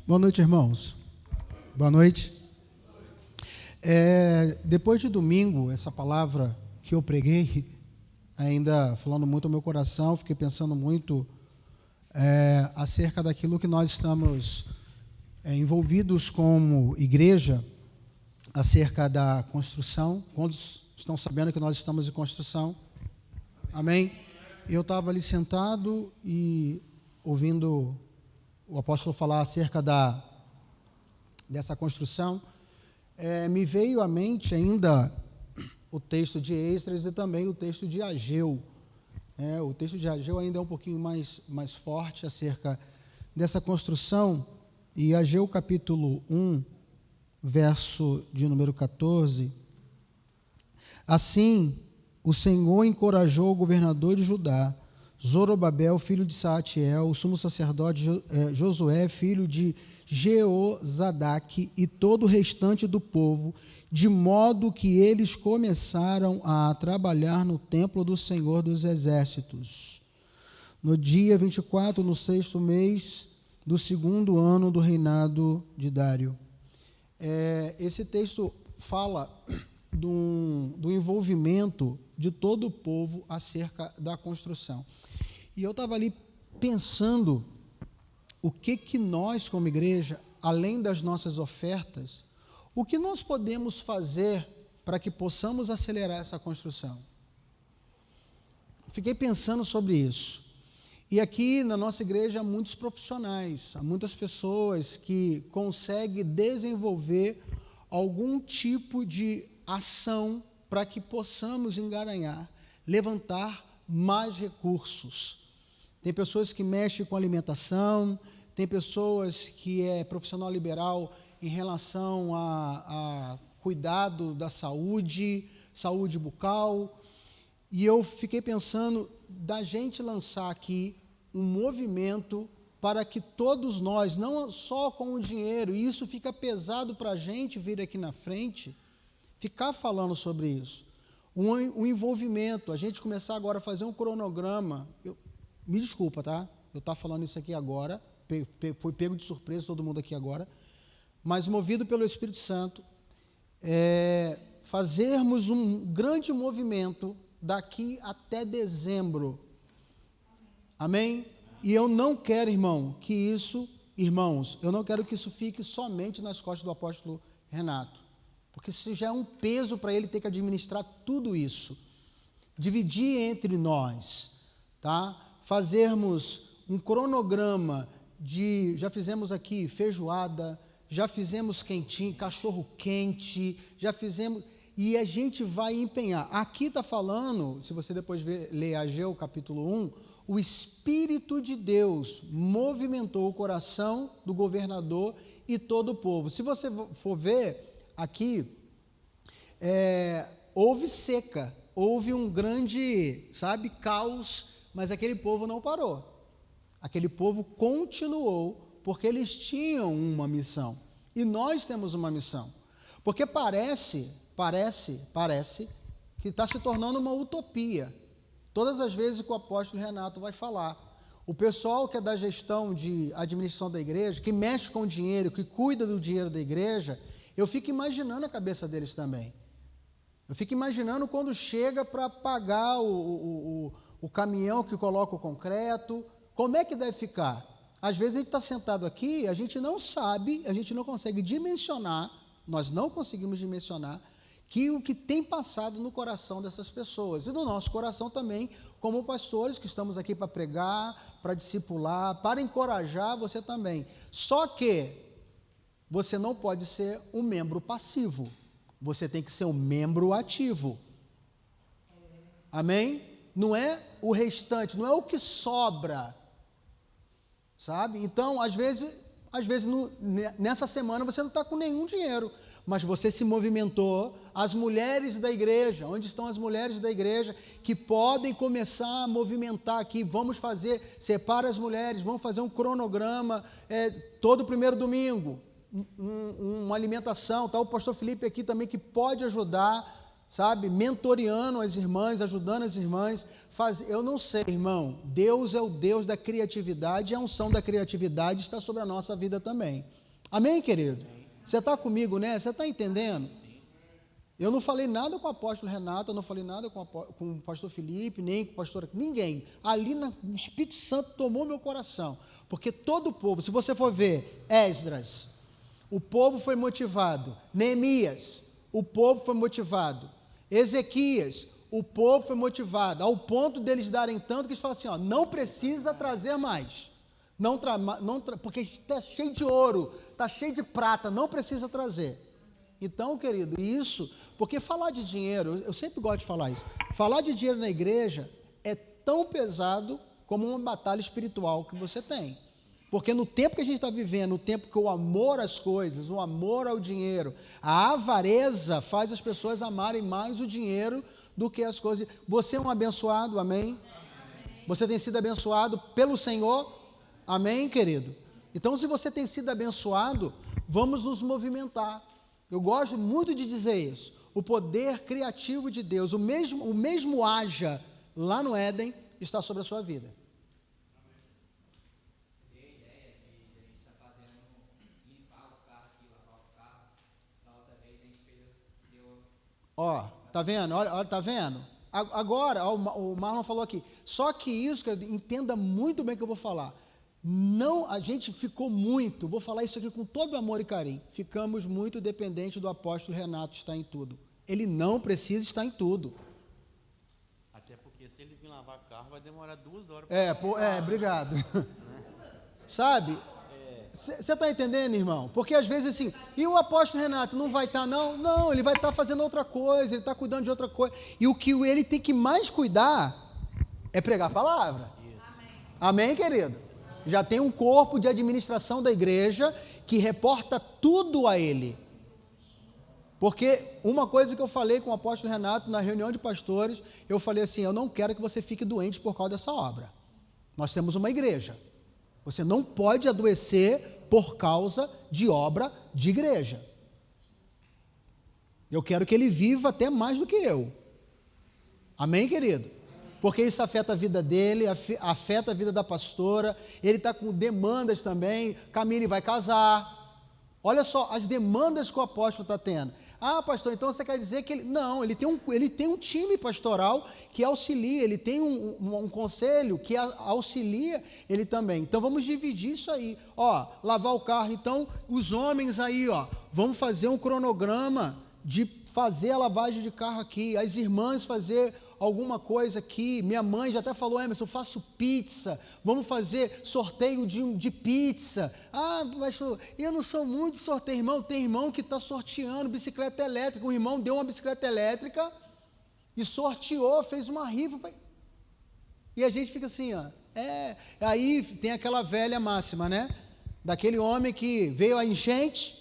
Boa noite, irmãos. Boa noite. Depois de domingo, essa palavra que eu preguei, ainda falando muito ao meu coração, fiquei pensando muito acerca daquilo que nós estamos envolvidos como igreja, acerca da construção. Quantos estão sabendo que nós estamos em construção? Amém? Eu estava ali sentado e ouvindo o apóstolo falar acerca dessa construção. Me veio à mente ainda o texto de Esdras e também o texto de Ageu. O texto de Ageu ainda é um pouquinho mais forte acerca dessa construção. E Ageu capítulo 1, verso de número 14. Assim, o Senhor encorajou o governador de Judá, Zorobabel, filho de Saatiel, o sumo sacerdote Josué, filho de Jeozadaque, e todo o restante do povo, de modo que eles começaram a trabalhar no templo do Senhor dos Exércitos. No dia 24, no 6º mês do 2º ano do reinado de Dário. Esse texto fala do envolvimento de todo o povo acerca da construção. E eu estava ali pensando o que nós, como igreja, além das nossas ofertas, o que nós podemos fazer para que possamos acelerar essa construção. Fiquei pensando sobre isso. E aqui na nossa igreja há muitos profissionais, há muitas pessoas que conseguem desenvolver algum tipo de ação para que possamos engaranhar, levantar mais recursos. Tem pessoas que mexem com alimentação, tem pessoas que é profissional liberal em relação a cuidado da saúde bucal. E eu fiquei pensando da gente lançar aqui um movimento para que todos nós, não só com o dinheiro, e isso fica pesado para a gente vir aqui na frente, ficar falando sobre isso, um envolvimento, a gente começar agora a fazer um cronograma. Me desculpa, tá? Eu estou falando isso aqui agora, foi pego de surpresa todo mundo aqui agora, mas movido pelo Espírito Santo, fazermos um grande movimento daqui até dezembro. Amém? E eu não quero, irmãos, eu não quero que isso fique somente nas costas do apóstolo Renato, porque isso já é um peso para ele ter que administrar tudo isso. Dividir entre nós, tá? Fazermos um cronograma já fizemos aqui feijoada, já fizemos quentinho, cachorro quente, já fizemos, e a gente vai empenhar. Aqui está falando, se você depois ler Ageu capítulo 1, o Espírito de Deus movimentou o coração do governador e todo o povo. Se você for ver aqui, houve seca, houve um grande, caos, mas aquele povo não parou. Aquele povo continuou, porque eles tinham uma missão. E nós temos uma missão. Porque parece que está se tornando uma utopia. Todas as vezes que o apóstolo Renato vai falar, o pessoal que é da gestão de administração da igreja, que mexe com o dinheiro, que cuida do dinheiro da igreja, eu fico imaginando a cabeça deles também. Eu fico imaginando quando chega para pagar o caminhão que coloca o concreto, como é que deve ficar? Às vezes a gente está sentado aqui, a gente não sabe, a gente não consegue dimensionar, nós não conseguimos dimensionar o que tem passado no coração dessas pessoas, e no nosso coração também, como pastores que estamos aqui para pregar, para discipular, para encorajar você também. Só que você não pode ser um membro passivo, você tem que ser um membro ativo. Amém? Não é o restante, não é o que sobra, sabe? Então, às vezes nessa semana você não está com nenhum dinheiro, mas você se movimentou. As mulheres da igreja, onde estão as mulheres da igreja que podem começar a movimentar aqui? Vamos fazer, separa as mulheres, vamos fazer um cronograma, todo primeiro domingo, uma alimentação, tá? O pastor Felipe aqui também que pode ajudar, sabe, mentoreando as irmãs, ajudando as irmãs. Eu não sei, irmão, Deus é o Deus da criatividade, e a unção da criatividade está sobre a nossa vida também. Amém, querido? Você está comigo, né? Você está entendendo? Eu não falei nada com o apóstolo Renato, eu não falei nada com o pastor Felipe, nem com o pastor... Ninguém. Ali o Espírito Santo tomou meu coração. Porque todo o povo, se você for ver, Esdras, o povo foi motivado. Neemias, o povo foi motivado. Ezequias, o povo foi motivado. Ao ponto deles darem tanto que eles falam assim, ó, não precisa trazer mais. Porque está cheio de ouro, está cheio de prata, não precisa trazer. Então, querido, isso, porque falar de dinheiro, eu sempre gosto de falar isso, falar de dinheiro na igreja é tão pesado como uma batalha espiritual que você tem. Porque no tempo que a gente está vivendo, no tempo que o amor às coisas, o amor ao dinheiro, a avareza faz as pessoas amarem mais o dinheiro do que as coisas. Você é um abençoado, amém? Você tem sido abençoado pelo Senhor, amém, querido? Então, se você tem sido abençoado, vamos nos movimentar. Eu gosto muito de dizer isso. O poder criativo de Deus, o mesmo haja lá no Éden, está sobre a sua vida. Ó, tá vendo? Olha, tá vendo? Agora, ó, o Marlon falou aqui. Só que isso, entenda muito bem o que eu vou falar. Não, a gente ficou muito, vou falar isso aqui com todo amor e carinho, ficamos muito dependentes do apóstolo Renato estar em tudo. Ele não precisa estar em tudo. Até porque se ele vir lavar carro, vai demorar 2 horas. Obrigado. Sabe? Você está entendendo, irmão? Porque às vezes assim, e o apóstolo Renato não vai estar, não? Não, ele vai estar fazendo outra coisa, ele está cuidando de outra coisa. E o que ele tem que mais cuidar é pregar a palavra. Amém, querido? Já tem um corpo de administração da igreja que reporta tudo a ele. Porque uma coisa que eu falei com o apóstolo Renato na reunião de pastores, eu falei assim, eu não quero que você fique doente por causa dessa obra. Nós temos uma igreja. Você não pode adoecer por causa de obra de igreja. Eu quero que ele viva até mais do que eu. Amém, querido? Porque isso afeta a vida dele, afeta a vida da pastora, ele está com demandas também, Camille vai casar. Olha só, as demandas que o apóstolo está tendo. Ah, pastor, então você quer dizer que ele... Não, ele tem um time pastoral que auxilia, ele tem um conselho que auxilia ele também. Então vamos dividir isso aí. Ó, lavar o carro, então os homens aí, ó, vamos fazer um cronograma de fazer a lavagem de carro aqui, as irmãs fazer alguma coisa aqui, minha mãe já até falou, Emerson, eu faço pizza, vamos fazer sorteio de pizza. Ah, pastor, eu não sou muito de sorteio, irmão, tem irmão que está sorteando bicicleta elétrica, o irmão deu uma bicicleta elétrica e sorteou, fez uma rifa, e a gente fica assim, ó, aí tem aquela velha máxima, né, daquele homem que veio a enchente,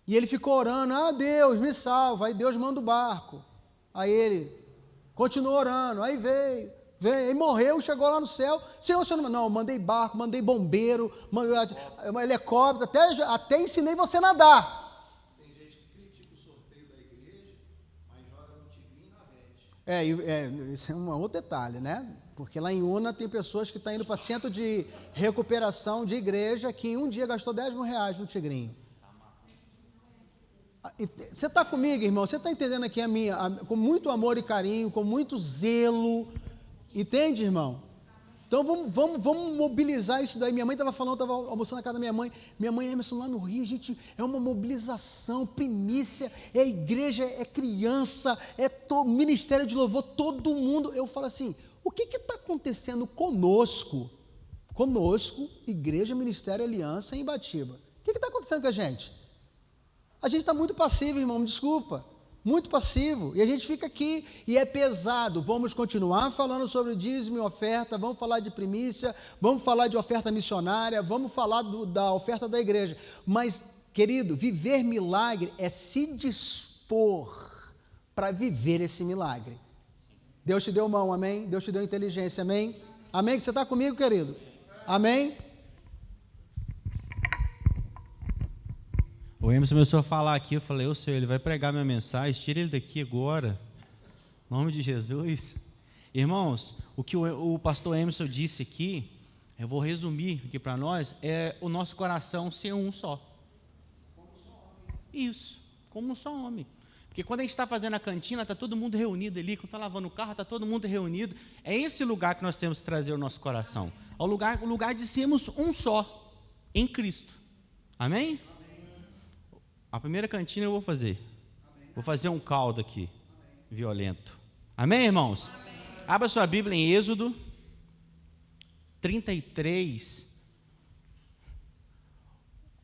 e ele ficou orando, ah, Deus, me salva, aí Deus manda o barco, aí ele continuou orando, aí veio, aí morreu, chegou lá no céu, Senhor, não, mandei barco, mandei bombeiro, mandei helicóptero, até ensinei você a nadar. Tem gente que critica o sorteio da igreja, mas joga no tigrinho e na vete. Isso é um outro detalhe, né? Porque lá em Una tem pessoas que estão indo para centro de recuperação de igreja que em um dia gastou R$10.000 no tigrinho. Você está comigo, irmão? Você está entendendo aqui com muito amor e carinho, com muito zelo, entende, irmão? Então vamos mobilizar isso daí. Minha mãe estava falando, estava almoçando na casa da minha mãe, Emerson, lá no Rio, gente, é uma mobilização, primícia, é igreja, é criança, ministério de louvor, todo mundo. Eu falo assim, o que está acontecendo conosco, igreja, ministério, aliança em Ibatiba? O que está acontecendo com a gente? A gente está muito passivo, irmão, me desculpa, muito passivo, e a gente fica aqui, e é pesado. Vamos continuar falando sobre dízimo e oferta, vamos falar de primícia, vamos falar de oferta missionária, vamos falar da oferta da igreja, mas, querido, viver milagre é se dispor para viver esse milagre. Deus te deu mão, amém? Deus te deu inteligência, amém? Amém? Você está comigo, querido? Amém? O Emerson começou a falar aqui, eu falei, ô Senhor, ele vai pregar minha mensagem, tira ele daqui agora. Em nome de Jesus. Irmãos, o que o pastor Emerson disse aqui, eu vou resumir aqui para nós, é o nosso coração ser um só. Como só homem. Isso, como um só homem. Porque quando a gente está fazendo a cantina, está todo mundo reunido ali, quando está lavando o carro, está todo mundo reunido. É esse lugar que nós temos que trazer o nosso coração. É o lugar de sermos um só, em Cristo. Amém? Amém. A primeira cantina eu vou fazer. Amém. Vou fazer um caldo aqui, amém, violento. Amém, irmãos? Amém. Abra sua Bíblia em Êxodo 33.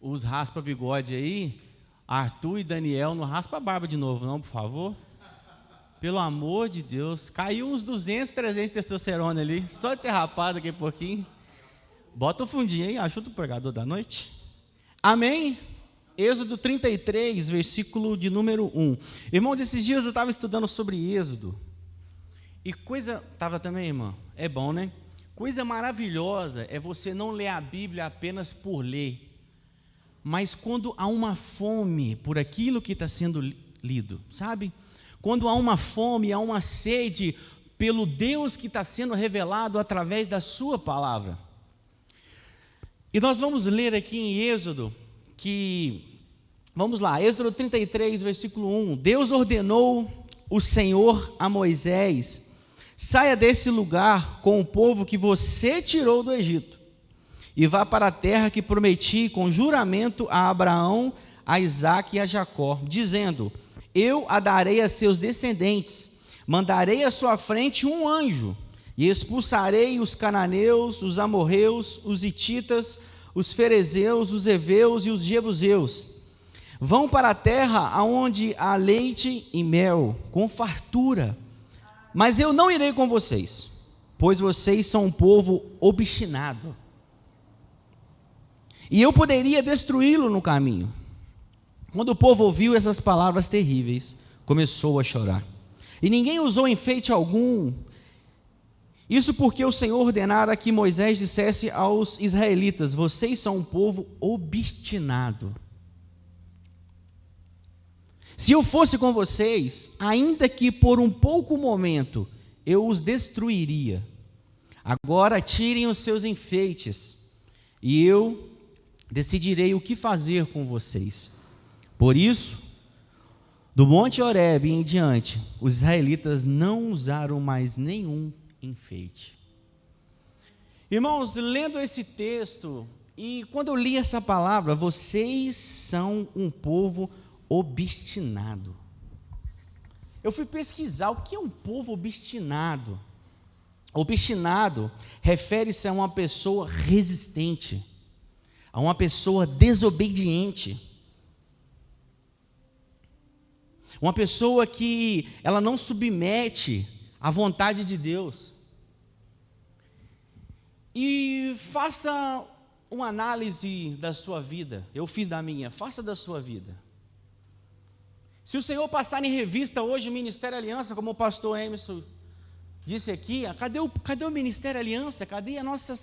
Os raspa-bigode aí, Arthur e Daniel, não raspa a barba de novo não, por favor. Pelo amor de Deus. Caiu uns 200, 300 de testosterona ali, só de ter rapado aqui um pouquinho. Bota o fundinho aí, ajuda o pregador da noite. Amém? Êxodo 33, versículo de número 1. Irmãos, esses dias eu estava estudando sobre Êxodo. E coisa, estava também, irmã? É bom, né? Coisa maravilhosa é você não ler a Bíblia apenas por ler, mas quando há uma fome por aquilo que está sendo lido, sabe? Quando há uma fome, há uma sede pelo Deus que está sendo revelado através da sua palavra. E nós vamos ler aqui em Êxodo, vamos lá, Êxodo 33, versículo 1. Deus ordenou o Senhor a Moisés: saia desse lugar com o povo que você tirou do Egito, e vá para a terra que prometi com juramento a Abraão, a Isaque e a Jacó, dizendo: eu a darei a seus descendentes, mandarei à sua frente um anjo, e expulsarei os cananeus, os amorreus, os hititas, os ferezeus, os heveus e os jebuseus. Vão para a terra aonde há leite e mel, com fartura. Mas eu não irei com vocês, pois vocês são um povo obstinado. E eu poderia destruí-lo no caminho. Quando o povo ouviu essas palavras terríveis, começou a chorar. E ninguém usou enfeite algum. Isso porque o Senhor ordenara que Moisés dissesse aos israelitas: vocês são um povo obstinado. Se eu fosse com vocês, ainda que por um pouco momento, eu os destruiria. Agora tirem os seus enfeites, e eu decidirei o que fazer com vocês. Por isso, do Monte Horebe em diante, os israelitas não usaram mais nenhum enfeite. Irmãos, lendo esse texto, e quando eu li essa palavra, vocês são um povo obstinado. Eu fui pesquisar o que é um povo obstinado. Obstinado refere-se a uma pessoa resistente, a uma pessoa desobediente, uma pessoa que ela não submete à vontade de Deus. E faça uma análise da sua vida. Eu fiz da minha, faça da sua vida. Se o Senhor passar em revista hoje o Ministério Aliança, como o pastor Emerson disse aqui, cadê o Ministério Aliança? Cadê a nossa,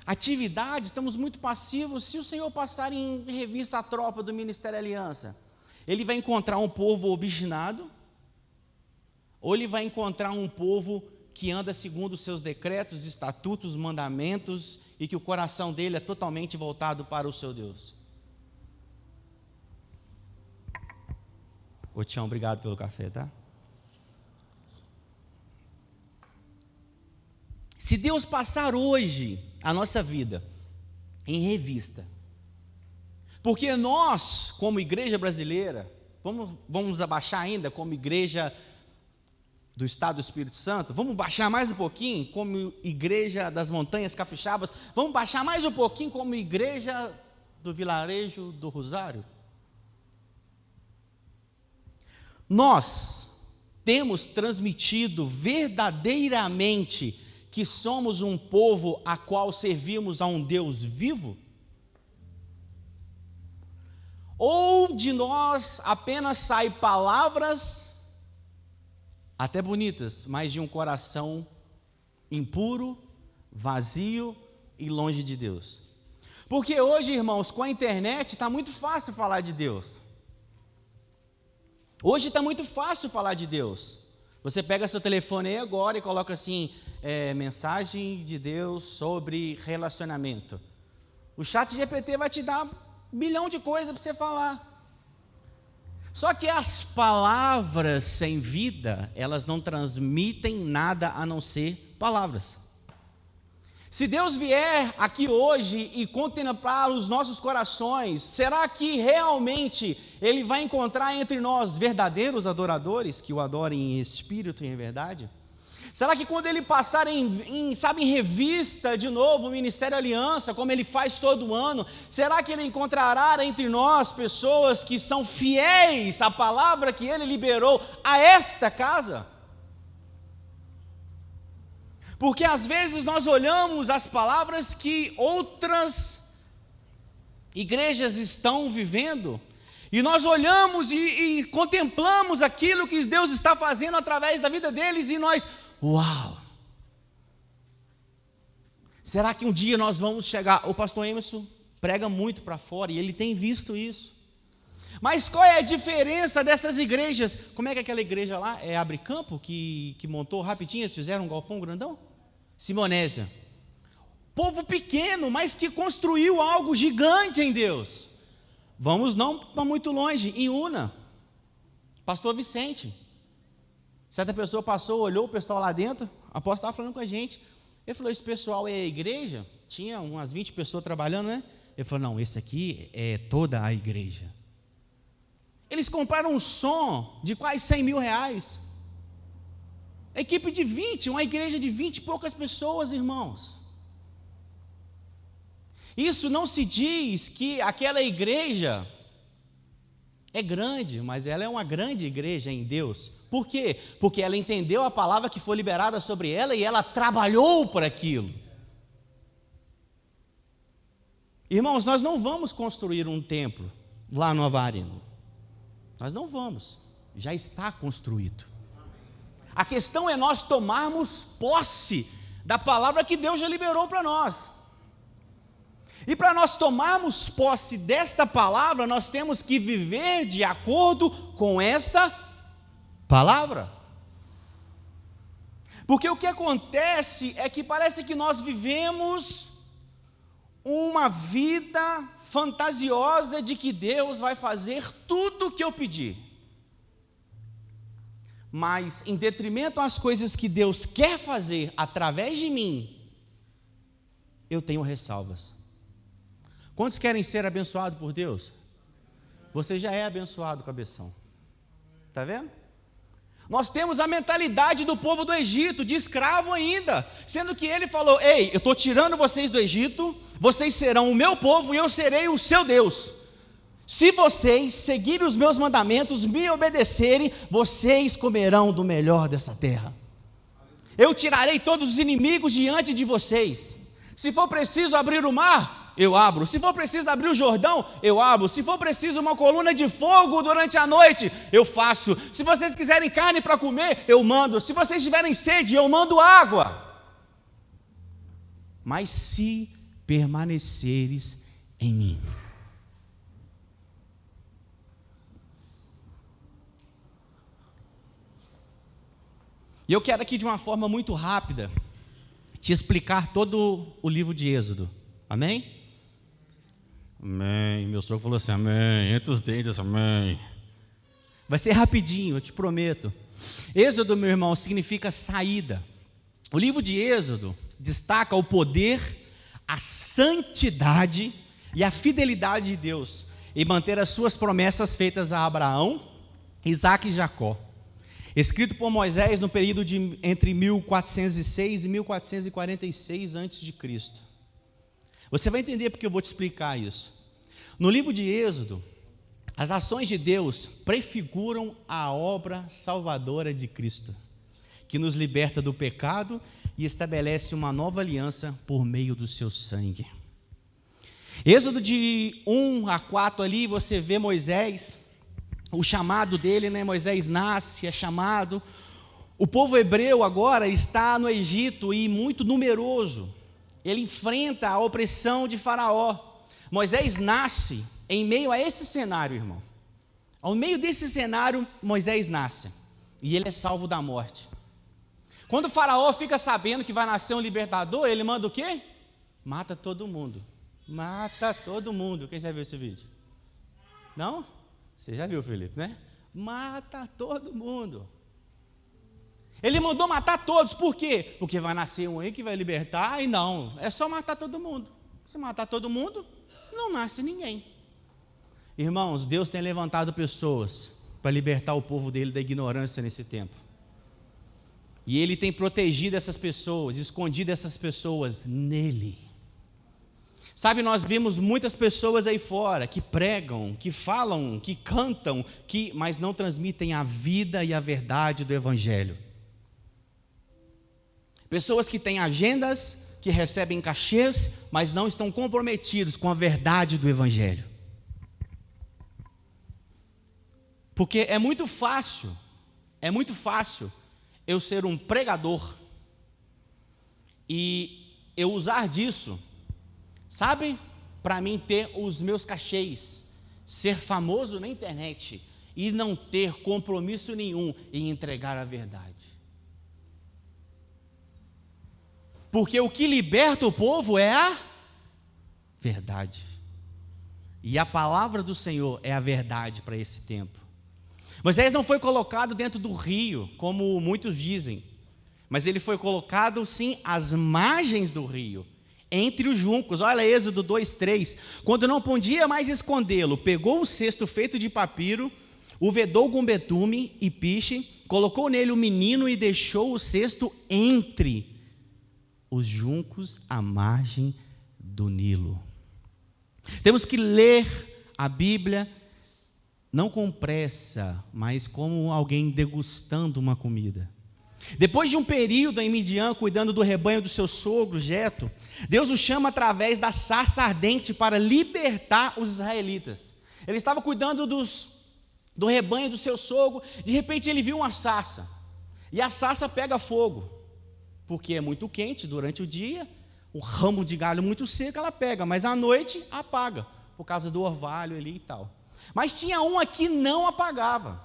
atividade? Estamos muito passivos. Se o Senhor passar em revista a tropa do Ministério Aliança, ele vai encontrar um povo obstinado, ou ele vai encontrar um povo que anda segundo os seus decretos, estatutos, mandamentos, e que o coração dele é totalmente voltado para o seu Deus? Ô Tião, obrigado pelo café, tá? Se Deus passar hoje a nossa vida em revista, porque nós, como igreja brasileira, vamos abaixar ainda como igreja do Estado do Espírito Santo, vamos baixar mais um pouquinho como igreja das Montanhas Capixabas, vamos baixar mais um pouquinho como igreja do Vilarejo do Rosário. Nós temos transmitido verdadeiramente que somos um povo a qual servimos a um Deus vivo? Ou de nós apenas saem palavras, até bonitas, mas de um coração impuro, vazio e longe de Deus? Porque hoje, irmãos, com a internet está muito fácil falar de Deus. Hoje está muito fácil falar de Deus. Você pega seu telefone aí agora e coloca assim, mensagem de Deus sobre relacionamento. O ChatGPT vai te dar 1 milhão de coisas para você falar. Só que as palavras sem vida, elas não transmitem nada a não ser palavras. Se Deus vier aqui hoje e contemplar os nossos corações, será que realmente Ele vai encontrar entre nós verdadeiros adoradores, que o adorem em espírito e em verdade? Será que quando Ele passar em revista de novo o Ministério Aliança, como Ele faz todo ano, será que Ele encontrará entre nós pessoas que são fiéis à palavra que Ele liberou a esta casa? Porque às vezes nós olhamos as palavras que outras igrejas estão vivendo, e nós olhamos e contemplamos aquilo que Deus está fazendo através da vida deles, e nós, uau! Será que um dia nós vamos chegar? O pastor Emerson prega muito para fora, e ele tem visto isso. Mas qual é a diferença dessas igrejas? Como é que aquela igreja lá, Abre Campo, que montou rapidinho, eles fizeram um galpão grandão? Simonésia. Povo pequeno, mas que construiu algo gigante em Deus. Vamos não para muito longe, em Una, pastor Vicente. Certa pessoa passou, olhou o pessoal lá dentro, o apóstolo estava falando com a gente. Ele falou, esse pessoal é a igreja? Tinha umas 20 pessoas trabalhando, né? Ele falou, não, esse aqui é toda a igreja. Eles compraram um som de quase 100 mil reais. Equipe de 20, uma igreja de 20 e poucas pessoas, irmãos. Isso não se diz que aquela igreja é grande, mas ela é uma grande igreja em Deus. Por quê? Porque ela entendeu a palavra que foi liberada sobre ela e ela trabalhou por aquilo. Irmãos, nós não vamos construir um templo lá no Avarino. Nós não vamos. Já está construído. A questão é nós tomarmos posse da palavra que Deus já liberou para nós. E para nós tomarmos posse desta palavra, nós temos que viver de acordo com esta palavra. Porque o que acontece é que parece que nós vivemos uma vida fantasiosa de que Deus vai fazer tudo o que eu pedir. Mas, em detrimento às coisas que Deus quer fazer através de mim, eu tenho ressalvas. Quantos querem ser abençoados por Deus? Você já é abençoado, cabeção. Está vendo? Nós temos a mentalidade do povo do Egito, de escravo ainda, sendo que ele falou, ei, eu estou tirando vocês do Egito, vocês serão o meu povo e eu serei o seu Deus. Se vocês seguirem os meus mandamentos, me obedecerem, vocês comerão do melhor dessa terra. Eu tirarei todos os inimigos diante de vocês. Se for preciso abrir o mar, eu abro. Se for preciso abrir o Jordão, eu abro. Se for preciso uma coluna de fogo durante a noite, eu faço. Se vocês quiserem carne para comer, eu mando. Se vocês tiverem sede, eu mando água. Mas se permaneceres em mim. E eu quero aqui de uma forma muito rápida te explicar todo o livro de Êxodo. Amém? Amém. Meu sogro falou assim, amém. Entre os dentes, amém. Vai ser rapidinho, eu te prometo. Êxodo, meu irmão, significa saída. O livro de Êxodo destaca o poder, a santidade e a fidelidade de Deus em manter as suas promessas feitas a Abraão, Isaque e Jacó. Escrito por Moisés no período entre 1406 e 1446 a.C. Você vai entender porque eu vou te explicar isso. No livro de Êxodo, as ações de Deus prefiguram a obra salvadora de Cristo, que nos liberta do pecado e estabelece uma nova aliança por meio do seu sangue. Êxodo de 1 a 4 ali, você vê Moisés, o chamado dele, né? Moisés nasce, é chamado. O povo hebreu agora está no Egito e muito numeroso. Ele enfrenta a opressão de Faraó. Moisés nasce em meio a esse cenário, irmão. Ao meio desse cenário, Moisés nasce. e ele é salvo da morte. Quando o faraó fica sabendo que vai nascer um libertador, ele manda o quê? Mata todo mundo. Mata todo mundo. Quem já viu esse vídeo? Não? Você já viu, Felipe, né? Mata todo mundo. Ele mandou matar todos, por quê? Porque vai nascer um aí que vai libertar, e não, é só matar todo mundo. Se matar todo mundo, não nasce ninguém. Irmãos, Deus tem levantado pessoas para libertar o povo dele da ignorância nesse tempo. E Ele tem protegido essas pessoas, escondido essas pessoas nele. Sabe, nós vimos muitas pessoas aí fora que pregam, que falam, que cantam, mas não transmitem a vida e a verdade do Evangelho. Pessoas que têm agendas, que recebem cachês, mas não estão comprometidos com a verdade do Evangelho. Porque é muito fácil eu ser um pregador e eu usar disso, sabe, para mim ter os meus cachês, ser famoso na internet e não ter compromisso nenhum em entregar a verdade. Porque o que liberta o povo é a verdade. E a palavra do Senhor é a verdade para esse tempo. Moisés não foi colocado dentro do rio, como muitos dizem, mas ele foi colocado, sim, às margens do rio, entre os juncos. Olha Êxodo 2:3. Quando não podia mais escondê-lo, pegou um cesto feito de papiro, o vedou com betume e piche, colocou nele o menino e deixou o cesto entre os juncos à margem do Nilo. Temos que ler a Bíblia não com pressa, mas como alguém degustando uma comida. Depois de um período em Midian, cuidando do rebanho do seu sogro, Jetro, Deus o chama através da sarça ardente para libertar os israelitas. Ele estava cuidando do rebanho do seu sogro, de repente ele viu uma sarça, e a sarça pega fogo, porque é muito quente durante o dia, o ramo de galho muito seco ela pega, mas à noite apaga, por causa do orvalho ali e tal. Mas tinha uma que não apagava.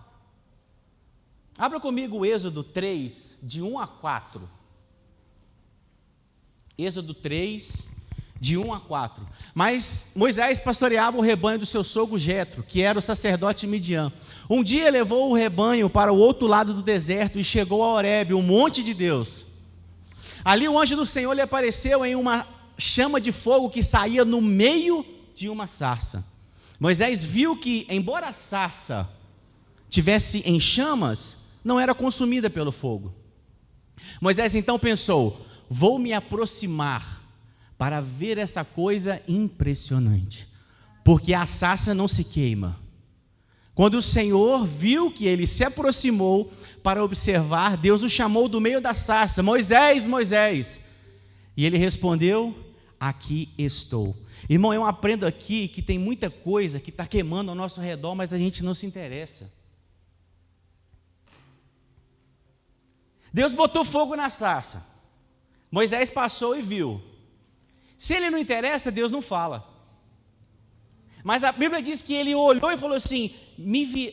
Abra comigo o Êxodo 3, de 1 a 4. Êxodo 3, de 1 a 4. Mas Moisés pastoreava o rebanho do seu sogro Jetro, que era o sacerdote Midian. Um dia levou o rebanho para o outro lado do deserto e chegou a Horebe, o monte de Deus. Ali o anjo do Senhor lhe apareceu em uma chama de fogo que saía no meio de uma sarça. Moisés viu que, embora a sarça tivesse em chamas, não era consumida pelo fogo. Moisés então pensou: vou me aproximar para ver essa coisa impressionante, porque a sarça não se queima. Quando o Senhor viu que ele se aproximou para observar, Deus o chamou do meio da sarça: Moisés, Moisés. E ele respondeu: aqui estou. Irmão, eu aprendo aqui que tem muita coisa que está queimando ao nosso redor, mas a gente não se interessa. Deus botou fogo na sarça. Moisés passou e viu. Se ele não interessa, Deus não fala. Mas a Bíblia diz que ele olhou e falou assim: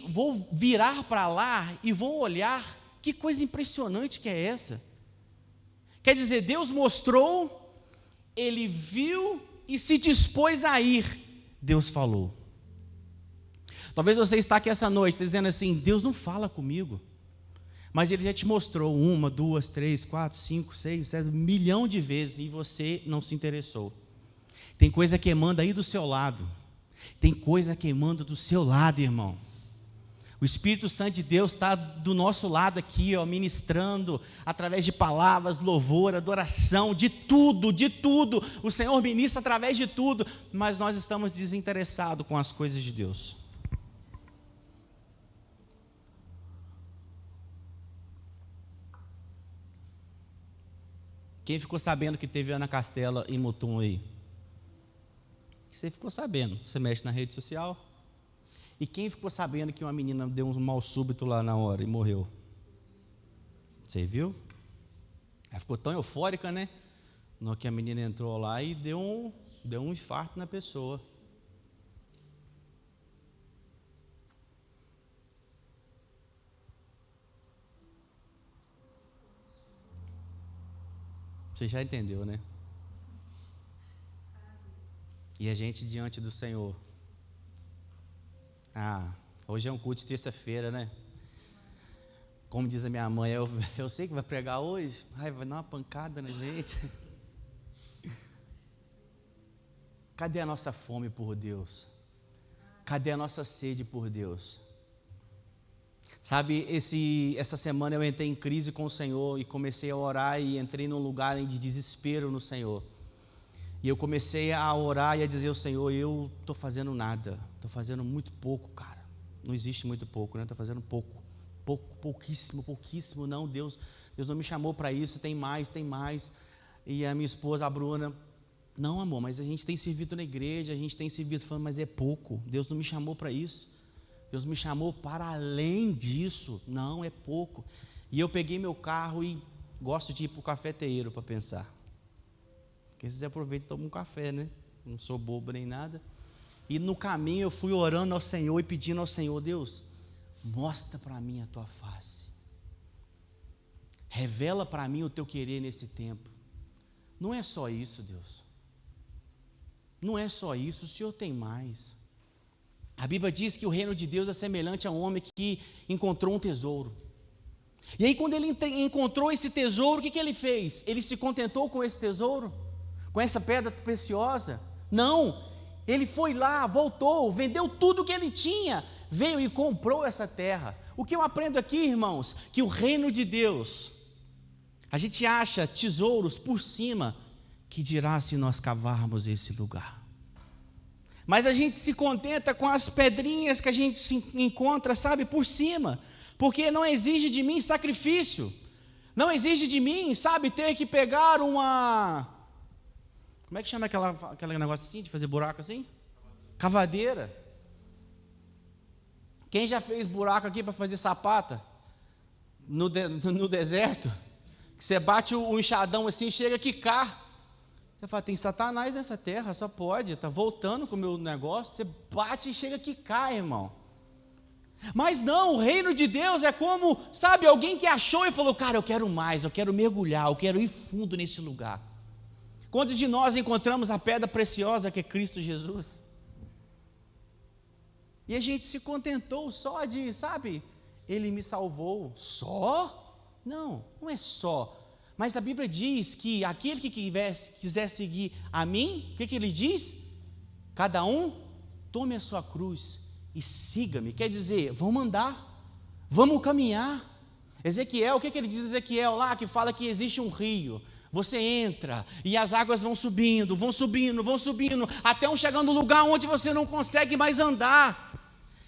vou virar para lá e vou olhar. Que coisa impressionante que é essa? Quer dizer, Deus mostrou, ele viu e se dispôs a ir. Deus falou. Talvez você está aqui essa noite dizendo assim: Deus não fala comigo. Mas Ele já te mostrou 1, 2, 3, 4, 5, 6, 7, 1 milhão de vezes e você não se interessou. Tem coisa queimando aí do seu lado. Tem coisa queimando do seu lado, irmão. O Espírito Santo de Deus está do nosso lado aqui, ó, ministrando através de palavras, louvor, adoração, de tudo, de tudo. O Senhor ministra através de tudo, mas nós estamos desinteressados com as coisas de Deus. Quem ficou sabendo que teve Ana Castela em Mutum aí? Você ficou sabendo, você mexe na rede social. E quem ficou sabendo que uma menina deu um mal súbito lá na hora e morreu? Você viu? Ela ficou tão eufórica, né? No que a menina entrou lá e deu um infarto na pessoa. Você já entendeu, né? E a gente diante do Senhor. Hoje é um culto de terça-feira, né? Como diz a minha mãe, eu sei que vai pregar hoje. Vai dar uma pancada na gente. Cadê a nossa fome por Deus? Cadê a nossa sede por Deus? Sabe, essa semana eu entrei em crise com o Senhor e comecei a orar e entrei num lugar de desespero no Senhor. E eu comecei a orar e a dizer ao Senhor, eu estou fazendo nada, estou fazendo muito pouco, cara. Não existe muito pouco, né? Estou fazendo pouquíssimo, não, Deus não me chamou para isso, tem mais. E a minha esposa, a Bruna, não, amor, mas a gente tem servido na igreja, a gente tem servido, falando, mas é pouco, Deus não me chamou para isso, Deus me chamou para além disso, não, é pouco. E eu peguei meu carro e gosto de ir para o cafeteiro para pensar. Porque vocês aproveitam e tomam um café, né? Não sou bobo nem nada. E no caminho eu fui orando ao Senhor e pedindo ao Senhor, Deus, mostra para mim a tua face. Revela para mim o teu querer nesse tempo. Não é só isso, Deus. Não é só isso, o Senhor tem mais. A Bíblia diz que o reino de Deus é semelhante a um homem que encontrou um tesouro. E aí quando ele encontrou esse tesouro, o que ele fez? Ele se contentou com esse tesouro? Com essa pedra preciosa? Não, ele foi lá, voltou, vendeu tudo que ele tinha, veio e comprou essa terra. O que eu aprendo aqui, irmãos? Que o reino de Deus, a gente acha tesouros por cima, que dirá se nós cavarmos esse lugar. Mas a gente se contenta com as pedrinhas que a gente se encontra, sabe, por cima, porque não exige de mim sacrifício, não exige de mim, sabe, ter que pegar uma... Como é que chama aquele negócio assim, de fazer buraco assim? Cavadeira. Quem já fez buraco aqui para fazer sapata? No deserto? Que você bate o enxadão assim e chega a quicar. Você fala, tem Satanás nessa terra, só pode, está voltando com o meu negócio. Você bate e chega a quicar, irmão. Mas não, o reino de Deus é como, sabe, alguém que achou e falou, cara, eu quero mais, eu quero mergulhar, eu quero ir fundo nesse lugar. Quantos de nós encontramos a pedra preciosa que é Cristo Jesus? E a gente se contentou só de, sabe, Ele me salvou. Só? Não, não é só. Mas a Bíblia diz que aquele que quiser seguir a mim, o que Ele diz? Cada um tome a sua cruz e siga-me. Quer dizer, vamos andar, vamos caminhar. Ezequiel, o que ele diz Ezequiel lá, que fala que existe um rio. Você entra e as águas vão subindo, até um chegar no lugar onde você não consegue mais andar.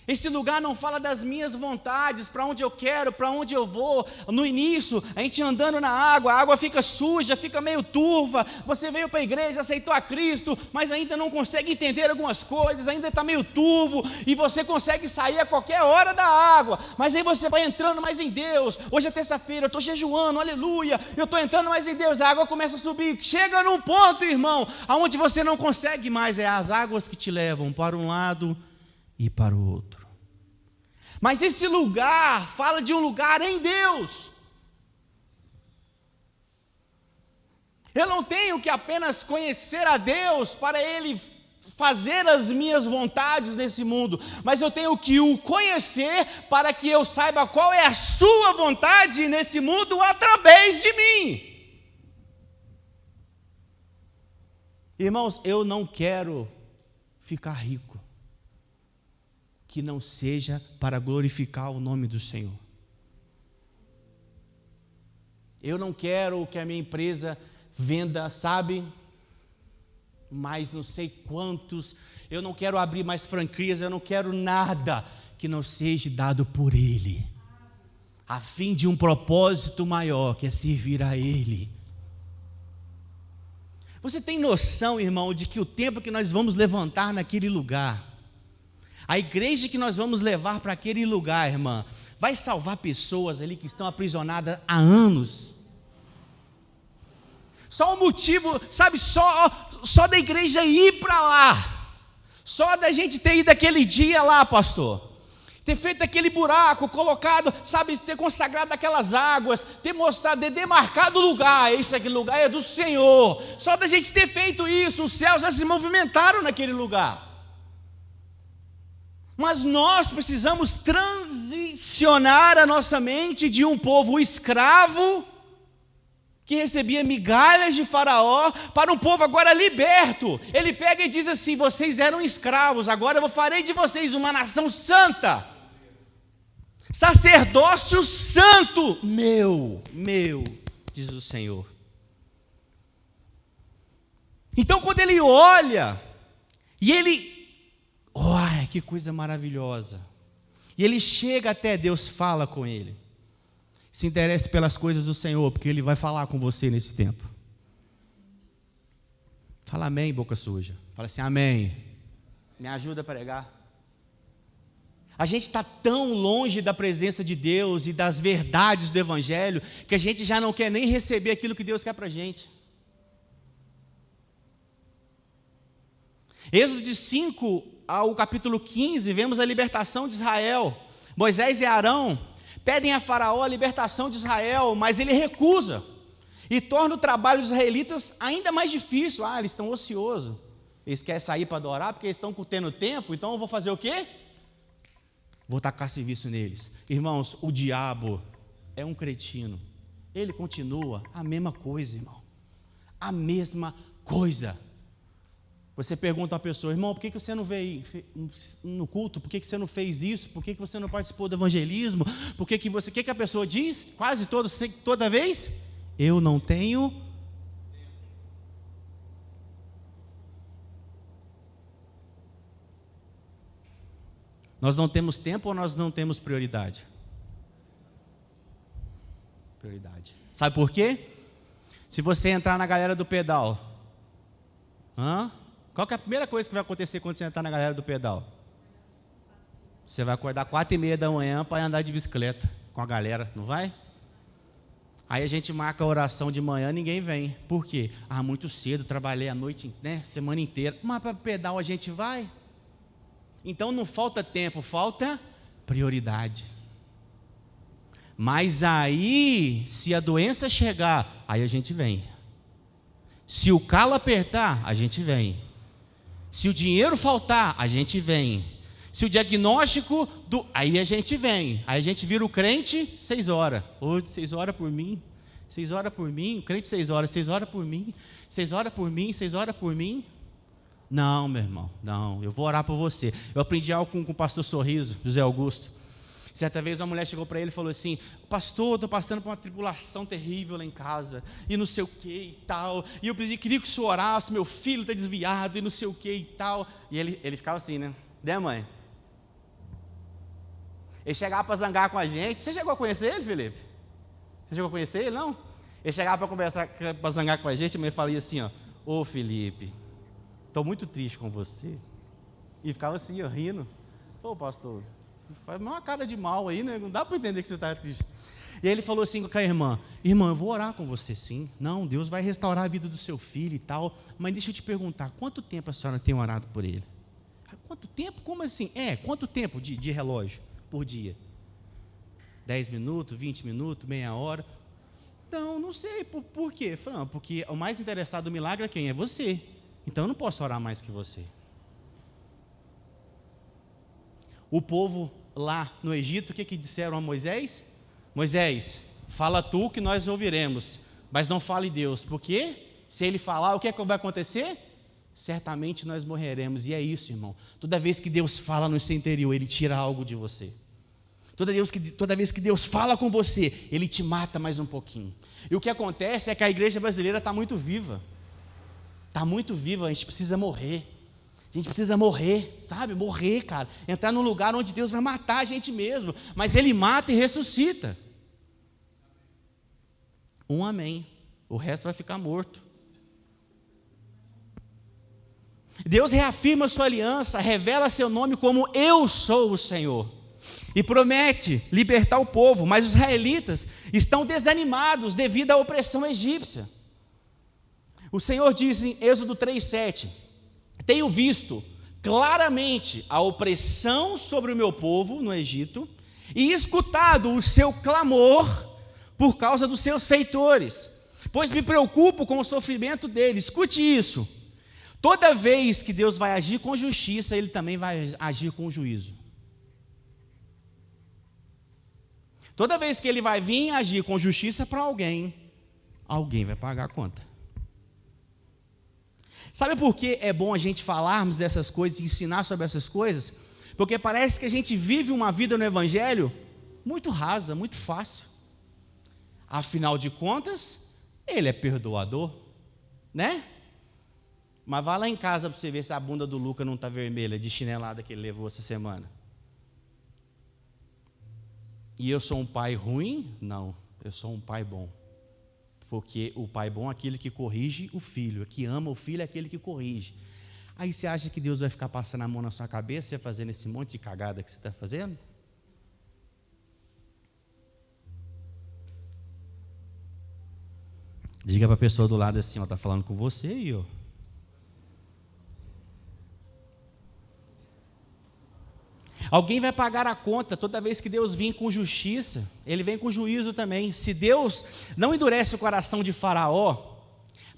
Esse lugar não fala das minhas vontades, para onde eu quero, para onde eu vou. No início, a gente andando na água, a água fica suja, fica meio turva. Você veio para a igreja, aceitou a Cristo, mas ainda não consegue entender algumas coisas, ainda está meio turvo, e você consegue sair a qualquer hora da água. Mas aí você vai entrando mais em Deus. Hoje é terça-feira, eu estou jejuando, aleluia, eu estou entrando mais em Deus, a água começa a subir. Chega num ponto, irmão, aonde você não consegue mais, é as águas que te levam para um lado e para o outro. Mas esse lugar fala de um lugar em Deus. Eu não tenho que apenas conhecer a Deus para Ele fazer as minhas vontades nesse mundo, mas eu tenho que o conhecer para que eu saiba qual é a sua vontade nesse mundo através de mim. Irmãos, eu não quero ficar rico que não seja para glorificar o nome do Senhor. Eu não quero que a minha empresa venda, sabe, mais não sei quantos, eu não quero abrir mais franquias, eu não quero nada que não seja dado por Ele, a fim de um propósito maior, que é servir a Ele. Você tem noção, irmão, de que o tempo que nós vamos levantar naquele lugar, a igreja que nós vamos levar para aquele lugar, irmã, vai salvar pessoas ali que estão aprisionadas há anos. Só o motivo, sabe, só da igreja ir para lá, só da gente ter ido aquele dia lá, pastor, ter feito aquele buraco, colocado, sabe, ter consagrado aquelas águas, ter mostrado, ter demarcado o lugar, esse aquele lugar é do Senhor. Só da gente ter feito isso, os céus já se movimentaram naquele lugar. Mas nós precisamos transicionar a nossa mente de um povo escravo, que recebia migalhas de Faraó, para um povo agora liberto. Ele pega e diz assim: vocês eram escravos, agora eu farei de vocês uma nação santa, sacerdócio santo, meu, diz o Senhor. Então quando ele olha, e ele, olha que coisa maravilhosa, e ele chega até Deus, fala com ele. Se interesse pelas coisas do Senhor, porque Ele vai falar com você nesse tempo. Fala amém, boca suja. Fala assim, amém. Me ajuda a pregar. A gente está tão longe da presença de Deus e das verdades do Evangelho, que a gente já não quer nem receber aquilo que Deus quer para a gente. Êxodo de 5 ao capítulo 15, vemos a libertação de Israel. Moisés e Arão pedem a Faraó a libertação de Israel, mas ele recusa e torna o trabalho dos israelitas ainda mais difícil. Eles estão ociosos, eles querem sair para adorar porque eles estão tendo tempo, então eu vou fazer o quê? Vou tacar serviço neles. Irmãos, o diabo é um cretino, ele continua a mesma coisa, irmão, a mesma coisa. Você pergunta a pessoa, irmão, por que você não veio no culto? Por que você não fez isso? Por que você não participou do evangelismo? Por que você... O que a pessoa diz? Quase toda vez? Eu não tenho... Nós não temos tempo ou nós não temos prioridade? Prioridade. Sabe por quê? Se você entrar na galera do pedal... Qual que é a primeira coisa que vai acontecer quando você entrar na galera do pedal? Você vai acordar 4h30 da manhã para andar de bicicleta com a galera, não vai? Aí a gente marca a oração de manhã, ninguém vem. Por quê? Muito cedo, trabalhei a noite, semana inteira. Mas para pedal a gente vai? Então não falta tempo, falta prioridade. Mas aí, se a doença chegar, aí a gente vem. Se o calo apertar, a gente vem. Se o dinheiro faltar, a gente vem. Se o diagnóstico aí a gente vem. Aí a gente vira o crente 6 horas. Hoje 6 horas por mim. 6 horas por mim. O crente 6 horas. 6 horas por mim. 6 horas por mim. 6 horas por mim. Não, meu irmão. Não. Eu vou orar por você. Eu aprendi algo com o pastor Sorriso, José Augusto. Certa vez uma mulher chegou para ele e falou assim: pastor, estou passando por uma tribulação terrível lá em casa, e não sei o que e tal, e eu queria que o senhor orasse, meu filho está desviado, e não sei o que e tal. E ele ficava assim, né? Mãe? Ele chegava para zangar com a gente. Você chegou a conhecer ele, Felipe? Você chegou a conhecer ele, não? Ele chegava para conversar, para zangar com a gente, mas ele falava assim, ô Felipe, estou muito triste com você. E ficava assim, rindo. Ô pastor, faz uma cara de mal aí, né? Não dá para entender que você está triste. E aí ele falou assim com a irmã, eu vou orar com você sim. Não, Deus vai restaurar a vida do seu filho e tal. Mas deixa eu te perguntar, quanto tempo a senhora tem orado por ele? Quanto tempo? Como assim? Quanto tempo de relógio por dia? 10 minutos, 20 minutos, meia hora? Não sei. Por quê? Falei, porque o mais interessado no milagre é quem? É você. Então eu não posso orar mais que você. O povo lá no Egito, o que disseram a Moisés? Moisés, fala tu que nós ouviremos, mas não fale Deus, porque se ele falar, o que vai acontecer? Certamente nós morreremos. E é isso, irmão. Toda vez que Deus fala no seu interior, Ele tira algo de você. Toda vez que Deus fala com você, Ele te mata mais um pouquinho. E o que acontece é que a igreja brasileira está muito viva. Está muito viva, a gente precisa morrer. A gente precisa morrer, sabe? Morrer, cara. Entrar num lugar onde Deus vai matar a gente mesmo. Mas Ele mata e ressuscita. Amém. O resto vai ficar morto. Deus reafirma sua aliança, revela seu nome como eu sou o Senhor. E promete libertar o povo. Mas os israelitas estão desanimados devido à opressão egípcia. O Senhor diz em Êxodo 3:7: tenho visto claramente a opressão sobre o meu povo no Egito e escutado o seu clamor por causa dos seus feitores, pois me preocupo com o sofrimento deles. Escute isso. Toda vez que Deus vai agir com justiça, Ele também vai agir com juízo. Toda vez que Ele vai vir agir com justiça para alguém, alguém vai pagar a conta. Sabe por que é bom a gente falarmos dessas coisas e ensinar sobre essas coisas? Porque parece que a gente vive uma vida no Evangelho muito rasa, muito fácil. Afinal de contas, Ele é perdoador, né? Mas vá lá em casa para você ver se a bunda do Luca não está vermelha de chinelada que ele levou essa semana. E eu sou um pai ruim? Não, eu sou um pai bom. Porque o pai bom é aquele que corrige o filho, que ama o filho é aquele que corrige. Aí você acha que Deus vai ficar passando a mão na sua cabeça, você fazendo esse monte de cagada que você está fazendo? Diga para a pessoa do lado assim, ó, está falando com você aí, ó. Alguém vai pagar a conta toda vez que Deus vir com justiça, Ele vem com juízo também. Se Deus não endurece o coração de Faraó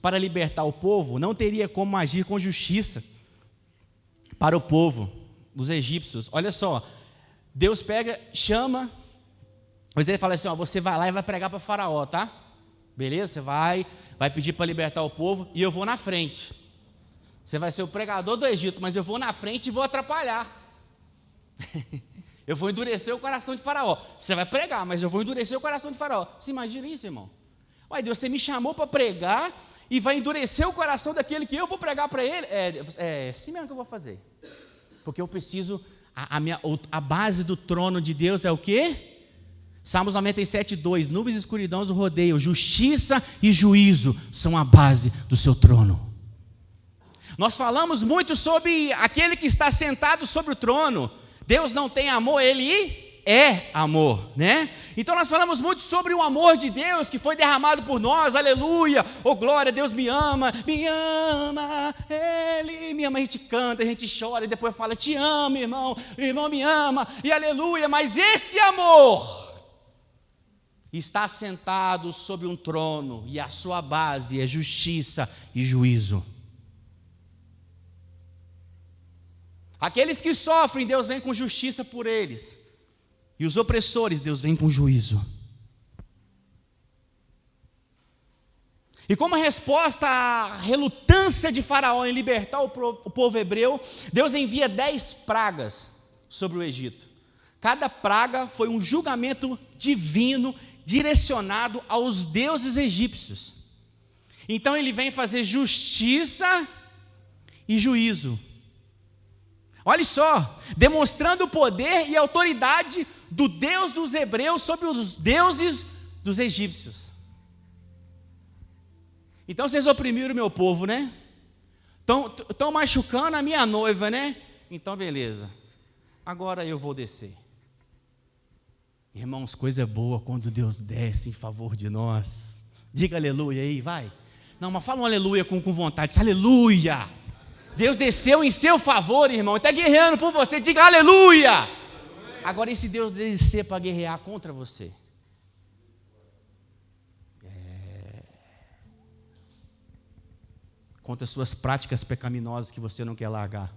para libertar o povo, não teria como agir com justiça para o povo dos egípcios. Olha só, Deus pega, chama, mas Ele fala assim, ó, você vai lá e vai pregar para Faraó, tá? Beleza? Você vai pedir para libertar o povo e eu vou na frente. Você vai ser o pregador do Egito, mas eu vou na frente e vou atrapalhar. Eu vou endurecer o coração de Faraó. Você vai pregar, mas eu vou endurecer o coração de Faraó. Você imagina isso, irmão? Uai, Deus, você me chamou para pregar e vai endurecer o coração daquele que eu vou pregar para ele? É assim mesmo que eu vou fazer. Porque eu preciso, a base do trono de Deus é o quê? Salmos 97:2, nuvens e escuridão os rodeiam, justiça e juízo são a base do seu trono. Nós falamos muito sobre aquele que está sentado sobre o trono. Deus não tem amor, Ele é amor, né? Então nós falamos muito sobre o amor de Deus que foi derramado por nós, aleluia, oh glória, Deus me ama, Ele me ama, a gente canta, a gente chora e depois fala, te amo irmão, o irmão me ama, e aleluia, mas esse amor está sentado sobre um trono e a sua base é justiça e juízo. Aqueles que sofrem, Deus vem com justiça por eles. E os opressores, Deus vem com juízo. E como resposta à relutância de Faraó em libertar o povo hebreu, Deus envia 10 pragas sobre o Egito. Cada praga foi um julgamento divino direcionado aos deuses egípcios. Então ele vem fazer justiça e juízo. Olha só, demonstrando o poder e autoridade do Deus dos hebreus sobre os deuses dos egípcios. Então vocês oprimiram o meu povo, né? Estão machucando a minha noiva, né? Então beleza, agora eu vou descer. Irmãos, coisa boa quando Deus desce em favor de nós. Diga aleluia aí, vai. Não, mas fala um aleluia com vontade, diz, aleluia. Deus desceu em seu favor, irmão, está guerreando por você, diga aleluia. Agora, e se Deus descer para guerrear contra você? Contra as suas práticas pecaminosas que você não quer largar,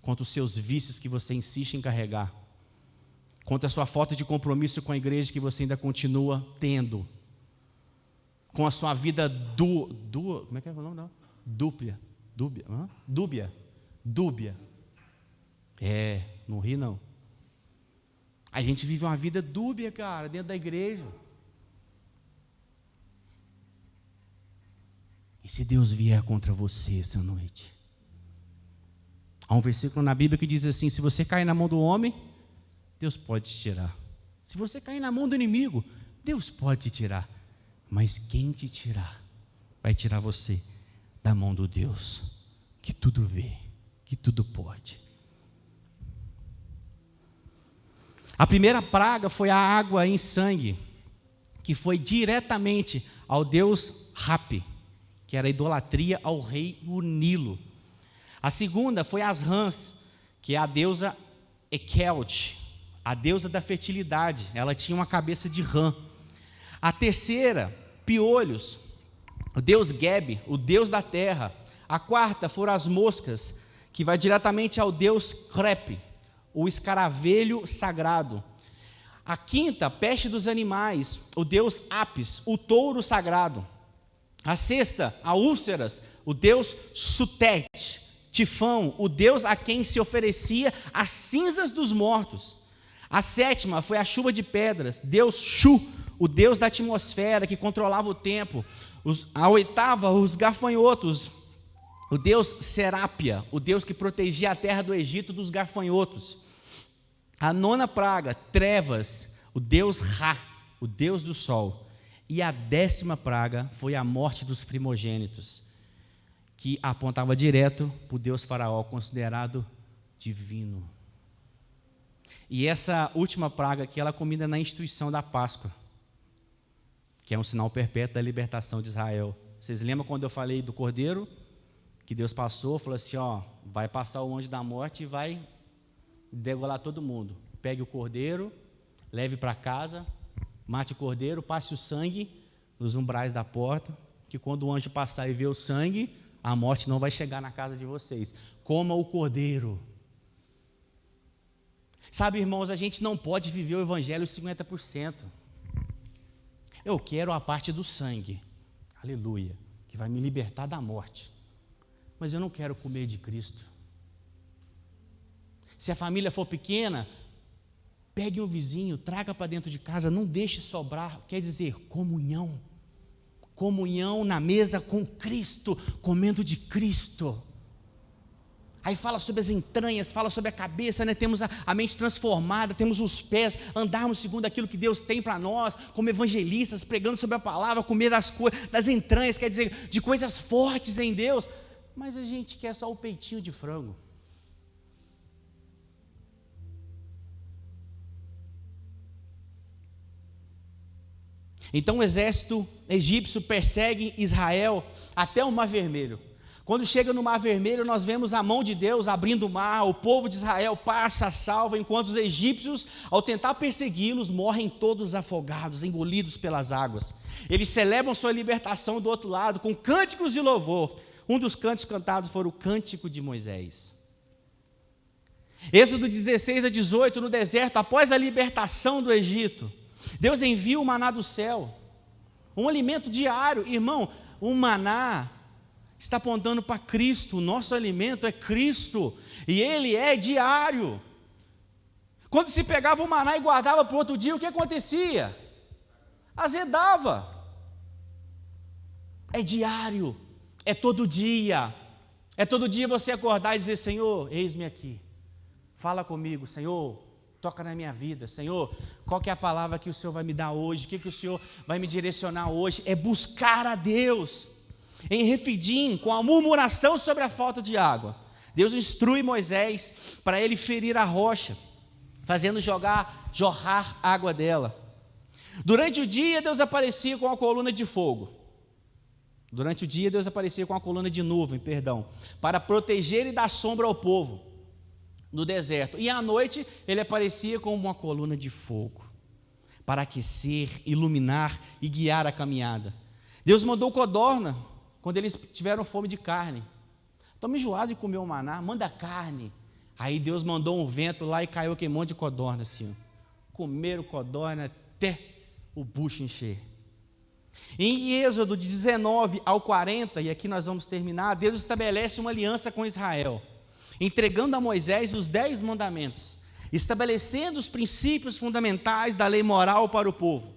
contra os seus vícios que você insiste em carregar, contra a sua falta de compromisso com a igreja que você ainda continua tendo, com a sua vida como é que é o nome? Não? Dúbia. Não ri não. A gente vive uma vida dúbia, cara, dentro da igreja. E se Deus vier contra você essa noite? Há um versículo na Bíblia que diz assim, se você cair na mão do homem, Deus pode te tirar. Se você cair na mão do inimigo, Deus pode te tirar. Mas quem te tirar, vai tirar você da mão do Deus que tudo vê, que tudo pode. A primeira praga foi a água em sangue, que foi diretamente ao deus Rapi, que era a idolatria ao rei o Nilo. A segunda foi as rãs, que é a deusa Ekelt, a deusa da fertilidade. Ela tinha uma cabeça de rã. A terceira, piolhos, o deus Geb, o deus da terra. A quarta foram as moscas, que vai diretamente ao deus Krep, o escaravelho sagrado. A quinta, peste dos animais, o deus Apis, o touro sagrado. A sexta, a úlceras, o deus Sutet, Tifão, o deus a quem se oferecia as cinzas dos mortos. A sétima foi a chuva de pedras, deus Shu, o deus da atmosfera que controlava o tempo. A oitava, os gafanhotos, o deus Serápia, o deus que protegia a terra do Egito dos gafanhotos. A nona praga, trevas, o deus Ra, o deus do sol. E a 10ª praga foi a morte dos primogênitos, que apontava direto para o deus faraó, considerado divino. E essa última praga aqui, ela combina na instituição da Páscoa, que é um sinal perpétuo da libertação de Israel. Vocês lembram quando eu falei do cordeiro? Que Deus passou, falou assim, vai passar o anjo da morte e vai degolar todo mundo. Pegue o cordeiro, leve para casa, mate o cordeiro, passe o sangue nos umbrais da porta, que quando o anjo passar e ver o sangue, a morte não vai chegar na casa de vocês. Coma o cordeiro. Sabe, irmãos, a gente não pode viver o evangelho 50%. Eu quero a parte do sangue, aleluia, que vai me libertar da morte. Mas eu não quero comer de Cristo. Se a família for pequena, pegue um vizinho, traga para dentro de casa, não deixe sobrar, quer dizer, comunhão. Comunhão na mesa com Cristo, comendo de Cristo. Aí fala sobre as entranhas, fala sobre a cabeça, né? Temos a mente transformada, temos os pés, andarmos segundo aquilo que Deus tem para nós, como evangelistas, pregando sobre a palavra, comer das entranhas, quer dizer, de coisas fortes em Deus. Mas a gente quer só o peitinho de frango. Então o exército egípcio persegue Israel até o Mar Vermelho. Quando chega no Mar Vermelho, nós vemos a mão de Deus abrindo o mar, o povo de Israel passa salvo, enquanto os egípcios, ao tentar persegui-los, morrem todos afogados, engolidos pelas águas. Eles celebram sua libertação do outro lado, com cânticos de louvor. Um dos cânticos cantados foi o Cântico de Moisés. Êxodo 16 a 18, no deserto, após a libertação do Egito, Deus envia o maná do céu, um alimento diário. Irmão, o maná está apontando para Cristo, o nosso alimento é Cristo, e Ele é diário. Quando se pegava o maná e guardava para o outro dia, o que acontecia? Azedava. É diário, é todo dia você acordar e dizer, Senhor, eis-me aqui, fala comigo, Senhor, toca na minha vida, Senhor, qual que é a palavra que o Senhor vai me dar hoje, o que o Senhor vai me direcionar hoje? É buscar a Deus. Em Refidim, com a murmuração sobre a falta de água, Deus instrui Moisés para ele ferir a rocha, fazendo jorrar água dela. Durante o dia, Deus aparecia com a coluna de fogo. Durante o dia, Deus aparecia com a coluna de nuvem, para proteger e dar sombra ao povo no deserto. E à noite, ele aparecia com uma coluna de fogo, para aquecer, iluminar e guiar a caminhada. Deus mandou codorna, quando eles tiveram fome de carne. Estamos enjoados de comer o maná, manda carne. Aí Deus mandou um vento lá e caiu aquele monte de codorna assim. Comeram codorna até o bucho encher. Em Êxodo de 19 ao 40, e aqui nós vamos terminar, Deus estabelece uma aliança com Israel, entregando a Moisés os 10 mandamentos, estabelecendo os princípios fundamentais da lei moral para o povo.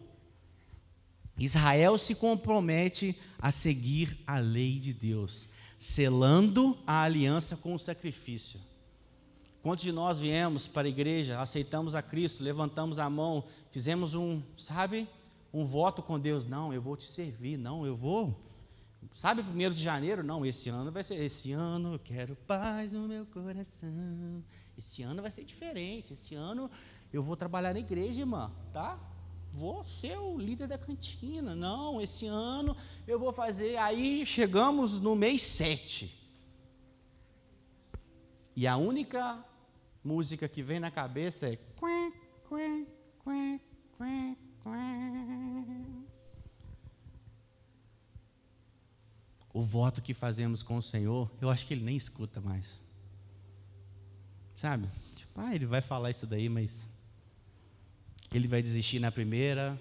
Israel se compromete a seguir a lei de Deus, selando a aliança com o sacrifício. Quantos de nós viemos para a igreja, aceitamos a Cristo, levantamos a mão, fizemos um voto com Deus? Não, eu vou te servir, não, eu vou. 1º de janeiro? Não, esse ano vai ser, esse ano eu quero paz no meu coração, esse ano vai ser diferente, esse ano eu vou trabalhar na igreja, irmã, tá? Vou ser o líder da cantina, não, esse ano eu vou fazer. Aí chegamos no mês 7, E a única música que vem na cabeça é o voto que fazemos com o Senhor, eu acho que Ele nem escuta mais. Sabe? Tipo, Ele vai falar isso daí, mas Ele vai desistir na primeira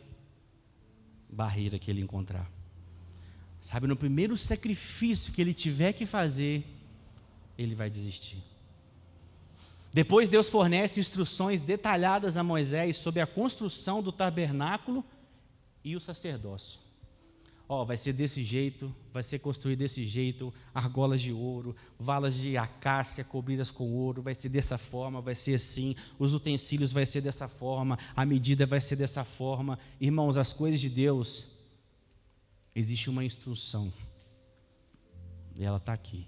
barreira que Ele encontrar. Sabe, no primeiro sacrifício que Ele tiver que fazer, Ele vai desistir. Depois Deus fornece instruções detalhadas a Moisés sobre a construção do tabernáculo e o sacerdócio. Vai ser desse jeito, vai ser construído desse jeito, argolas de ouro, valas de acácia cobridas com ouro, vai ser dessa forma, vai ser assim, os utensílios vai ser dessa forma, a medida vai ser dessa forma. Irmãos, as coisas de Deus, existe uma instrução, e ela está aqui.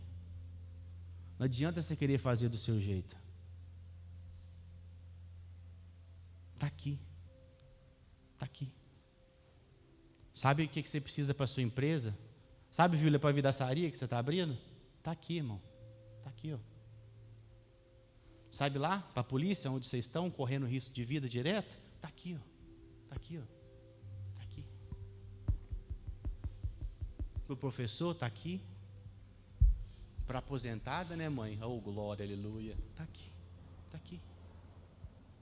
Não adianta você querer fazer do seu jeito. Está aqui. Está aqui. Sabe o que você precisa para a sua empresa? Sabe, Júlia, para a vidraçaria que você está abrindo? Está aqui, irmão. Está aqui, ó. Sabe lá, para a polícia, onde vocês estão, correndo risco de vida direto? Está aqui, ó. Está aqui, ó. Está aqui. Para o professor, está aqui. Para a aposentada, né, mãe? Oh, glória, aleluia. Está aqui. Está aqui.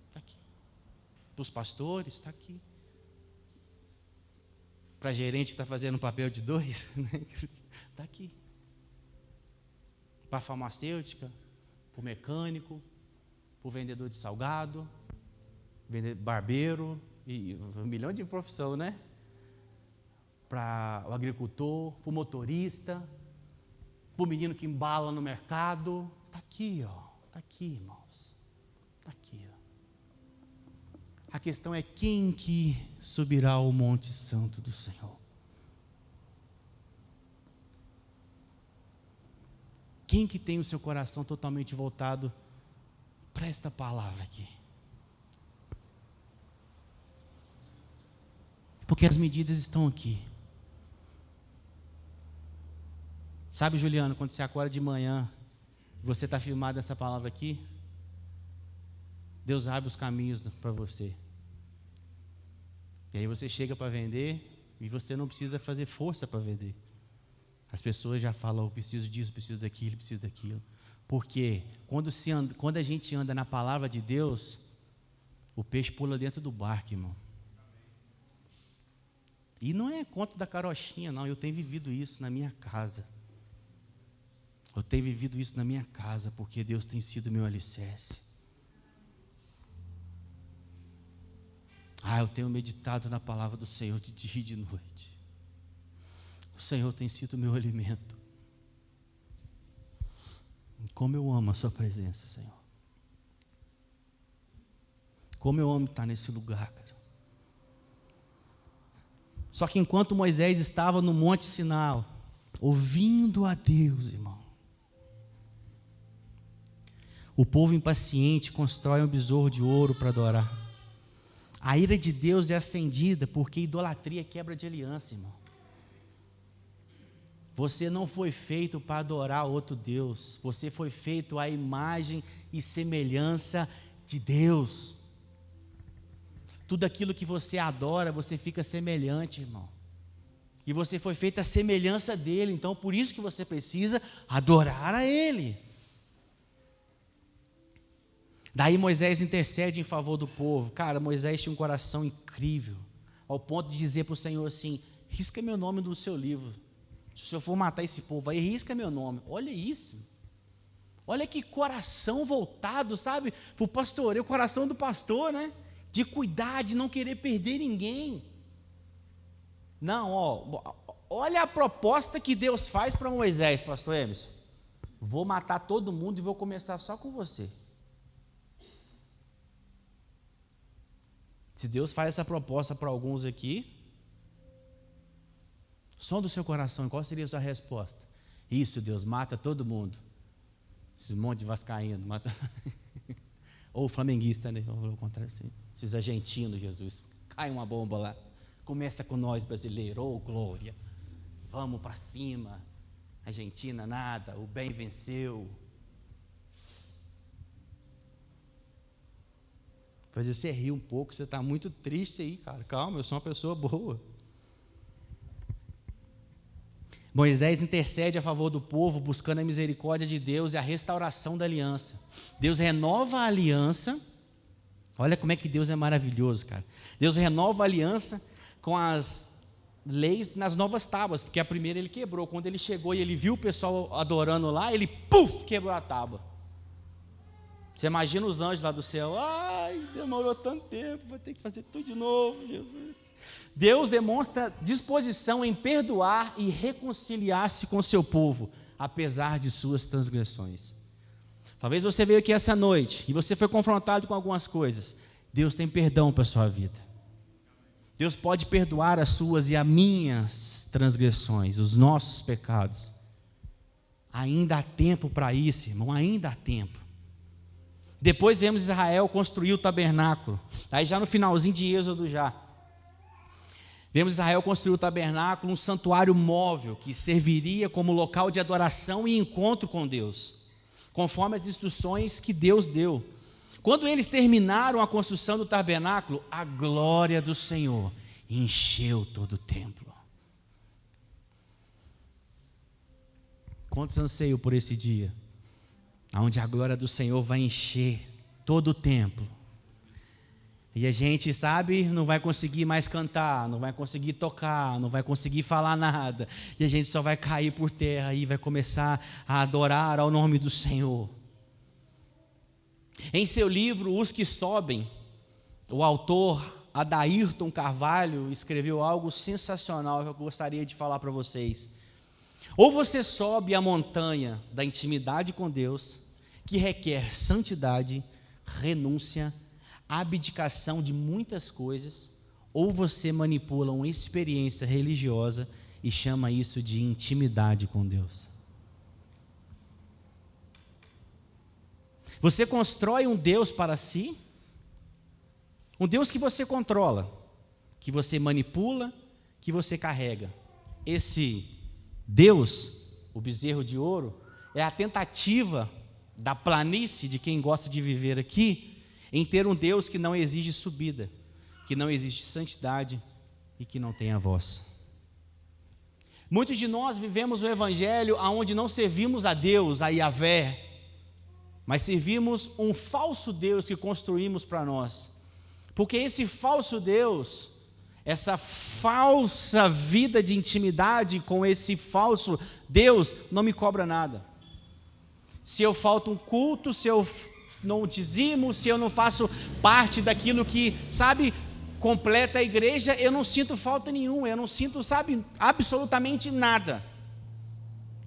Está aqui. Para os pastores, está aqui. Para gerente que está fazendo um papel de 2, está aqui. Para a farmacêutica, para o mecânico, para o vendedor de salgado, barbeiro, e 1 milhão de profissão, né? Para o agricultor, para o motorista, para o menino que embala no mercado. Está aqui, ó. Está aqui, irmãos. Está aqui, ó. A questão é quem que subirá ao Monte Santo do Senhor? Quem que tem o seu coração totalmente voltado para esta palavra aqui? Porque as medidas estão aqui. Sabe, Juliano, quando você acorda de manhã, você está firmado nessa palavra aqui, Deus abre os caminhos para você. E aí você chega para vender e você não precisa fazer força para vender. As pessoas já falam, eu preciso disso, preciso daquilo. Porque quando a gente anda na palavra de Deus, o peixe pula dentro do barco, irmão. E não é conto da carochinha, não. Eu tenho vivido isso na minha casa. Eu tenho vivido isso na minha casa, porque Deus tem sido meu alicerce. Eu tenho meditado na palavra do Senhor de dia e de noite. O Senhor tem sido meu alimento. Como eu amo a sua presença, Senhor. Como eu amo estar nesse lugar, cara. Só que enquanto Moisés estava no Monte Sinai, ouvindo a Deus, irmão, o povo impaciente constrói um besouro de ouro para adorar. A ira de Deus é acendida porque idolatria é quebra de aliança, irmão. Você não foi feito para adorar outro Deus. Você foi feito à imagem e semelhança de Deus. Tudo aquilo que você adora, você fica semelhante, irmão. E você foi feito à semelhança dele. Então, por isso que você precisa adorar a Ele. Daí Moisés intercede em favor do povo. Cara, Moisés tinha um coração incrível, ao ponto de dizer para o Senhor assim: risca meu nome do seu livro. Se eu for matar esse povo aí, risca meu nome. Olha isso. Olha que coração voltado, sabe, para o pastoreio, o coração do pastor, né? De cuidar, de não querer perder ninguém. Não, olha a proposta que Deus faz para Moisés, pastor Emerson. Vou matar todo mundo e vou começar só com você. Se Deus faz essa proposta para alguns aqui, som do seu coração, qual seria a sua resposta? Isso, Deus, mata todo mundo. Esse monte de vascaíno, mata. Ou flamenguista, né? Vou contar assim. Esses argentinos, Jesus. Cai uma bomba lá. Começa com nós, brasileiros. Oh, glória. Vamos para cima. Argentina, nada. O bem venceu. fazer você rir um pouco, você está muito triste aí, cara. Calma, eu sou uma pessoa boa. Moisés intercede a favor do povo, buscando a misericórdia de Deus e a restauração da aliança. Deus renova a aliança. Olha como é que Deus é maravilhoso, cara. Deus renova a aliança com as leis nas novas tábuas, porque a primeira ele quebrou. Quando ele chegou e ele viu o pessoal adorando lá, ele, quebrou a tábua. Você imagina os anjos lá do céu. Ai, demorou tanto tempo, vou ter que fazer tudo de novo, Jesus. Deus demonstra disposição em perdoar e reconciliar-se com o seu povo, apesar de suas transgressões. Talvez você veio aqui essa noite e você foi confrontado com algumas coisas. Deus tem perdão para a sua vida. Deus pode perdoar as suas e as minhas transgressões, os nossos pecados. Ainda há tempo para isso, irmão, ainda há tempo. Depois vemos Israel construir o tabernáculo. Aí já no finalzinho de Êxodo já. Vemos Israel construir o tabernáculo, um santuário móvel que serviria como local de adoração e encontro com Deus, conforme as instruções que Deus deu. Quando eles terminaram a construção do tabernáculo, a glória do Senhor encheu todo o templo. Quantos anseiam por esse dia, onde a glória do Senhor vai encher todo o templo? E a gente, sabe, não vai conseguir mais cantar, não vai conseguir tocar, não vai conseguir falar nada. E a gente só vai cair por terra e vai começar a adorar ao nome do Senhor. Em seu livro, Os que Sobem, o autor Adairton Carvalho escreveu algo sensacional que eu gostaria de falar para vocês. Ou você sobe a montanha da intimidade com Deus, que requer santidade, renúncia, abdicação de muitas coisas, ou você manipula uma experiência religiosa e chama isso de intimidade com Deus. Você constrói um Deus para si, um Deus que você controla, que você manipula, que você carrega. Esse Deus, o bezerro de ouro, é a tentativa da planície de quem gosta de viver aqui, em ter um Deus que não exige subida, que não exige santidade e que não tenha voz. Muitos de nós vivemos o evangelho onde não servimos a Deus, a Yahvé, mas servimos um falso Deus que construímos para nós. Porque esse falso Deus, essa falsa vida de intimidade com esse falso Deus, não me cobra nada. Se eu falto um culto, se eu não dizimo, se eu não faço parte daquilo que, sabe, completa a igreja, eu não sinto falta nenhuma, eu não sinto, sabe, absolutamente nada.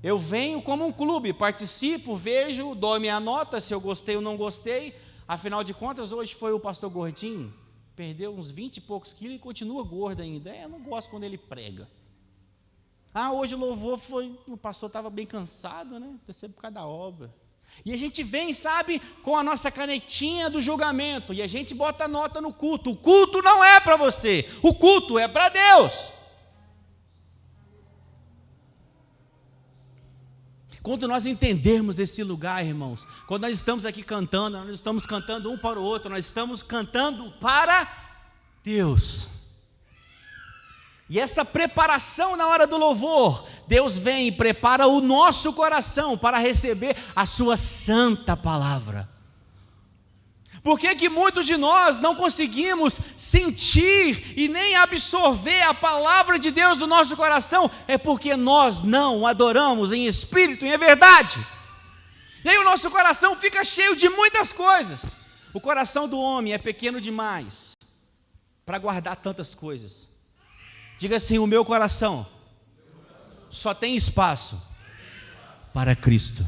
Eu venho como um clube, participo, vejo, dou minha nota, se eu gostei ou não gostei. Afinal de contas, hoje foi o pastor gordinho, perdeu uns 20 e poucos quilos e continua gordo ainda. Eu não gosto quando ele prega. Hoje o louvor foi, o pastor estava bem cansado, né? Deve ser por causa da obra. E a gente vem, sabe, com a nossa canetinha do julgamento, e a gente bota nota no culto. O culto não é para você, o culto é para Deus. Quando nós entendermos esse lugar, irmãos, quando nós estamos aqui cantando, nós estamos cantando um para o outro, nós estamos cantando para Deus. E essa preparação na hora do louvor, Deus vem e prepara o nosso coração para receber a sua santa palavra. Por que muitos de nós não conseguimos sentir e nem absorver a palavra de Deus do nosso coração? É porque nós não adoramos em espírito e em verdade. E aí o nosso coração fica cheio de muitas coisas. O coração do homem é pequeno demais para guardar tantas coisas. Diga assim: o meu coração só tem espaço para Cristo.